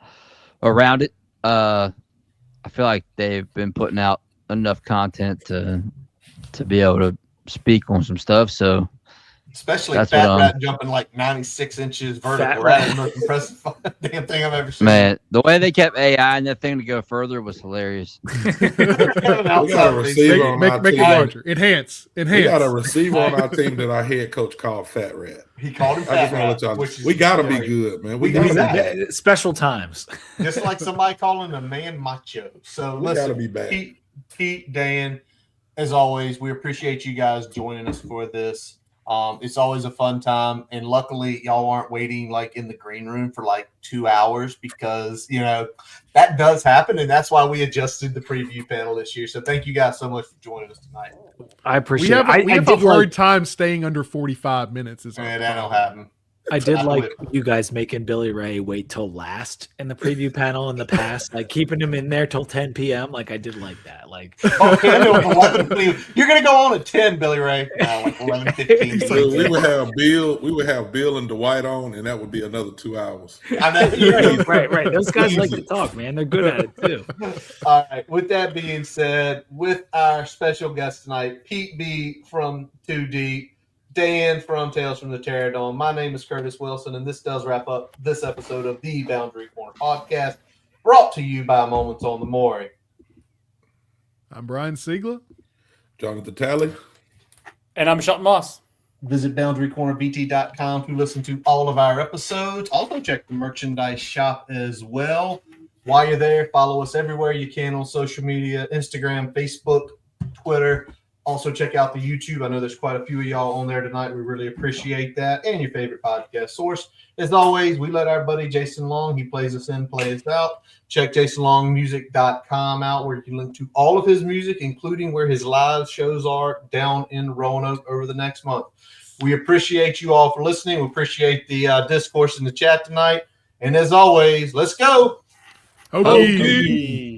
around it. I feel like they've been putting out enough content to be able to speak on some stuff. So, especially Fat Rat jumping like 96 inches vertical. That's the most impressive damn thing I've ever seen. Man, the way they kept AI and that thing to go further was hilarious. We got a receiver on our make team. it larger. Enhance. We got a receiver on our team that our head coach called Fat Rat. He called him Fat Rat. We got to be good, man. We got to be bad. Special times. Just like somebody calling a man macho. So we got to be bad. Pete, Dan, as always, we appreciate you guys joining us for this. It's always a fun time, and luckily y'all aren't waiting like in the green room for like 2 hours because that does happen, and that's why we adjusted the preview panel this year. So thank you guys so much for joining us tonight. I appreciate it. We have a hard time staying under 45 minutes. That don't happen. I did like you guys making Billy Ray wait till last in the preview panel in the past, like keeping him in there till 10 p.m. Like I did like that. Like, okay, 11. You're gonna go on at 10, Billy Ray. Like 11:15. We would have Bill and Dwight on, and that would be another 2 hours. I know. Right. Those guys like to talk, man. They're good at it too. All right. With that being said, with our special guest tonight, Pete B from 2 Deep. Dan from Tales from the Terrordome. My name is Curtis Wilson, and this does wrap up this episode of the Boundary Corner Podcast, brought to you by Moments on the Maury. I'm Brian Siegler. Jonathan Talley. And I'm Shelton Moss. Visit BoundaryCornerBT.com to listen to all of our episodes. Also check the merchandise shop as well. While you're there, follow us everywhere you can on social media, Instagram, Facebook, Twitter. Also, check out the YouTube. I know there's quite a few of y'all on there tonight. We really appreciate that. And your favorite podcast source. As always, we let our buddy Jason Long, he plays us in, play us out. Check JasonLongMusic.com out where you can link to all of his music, including where his live shows are down in Roanoke over the next month. We appreciate you all for listening. We appreciate the discourse in the chat tonight. And as always, let's go. Hokies.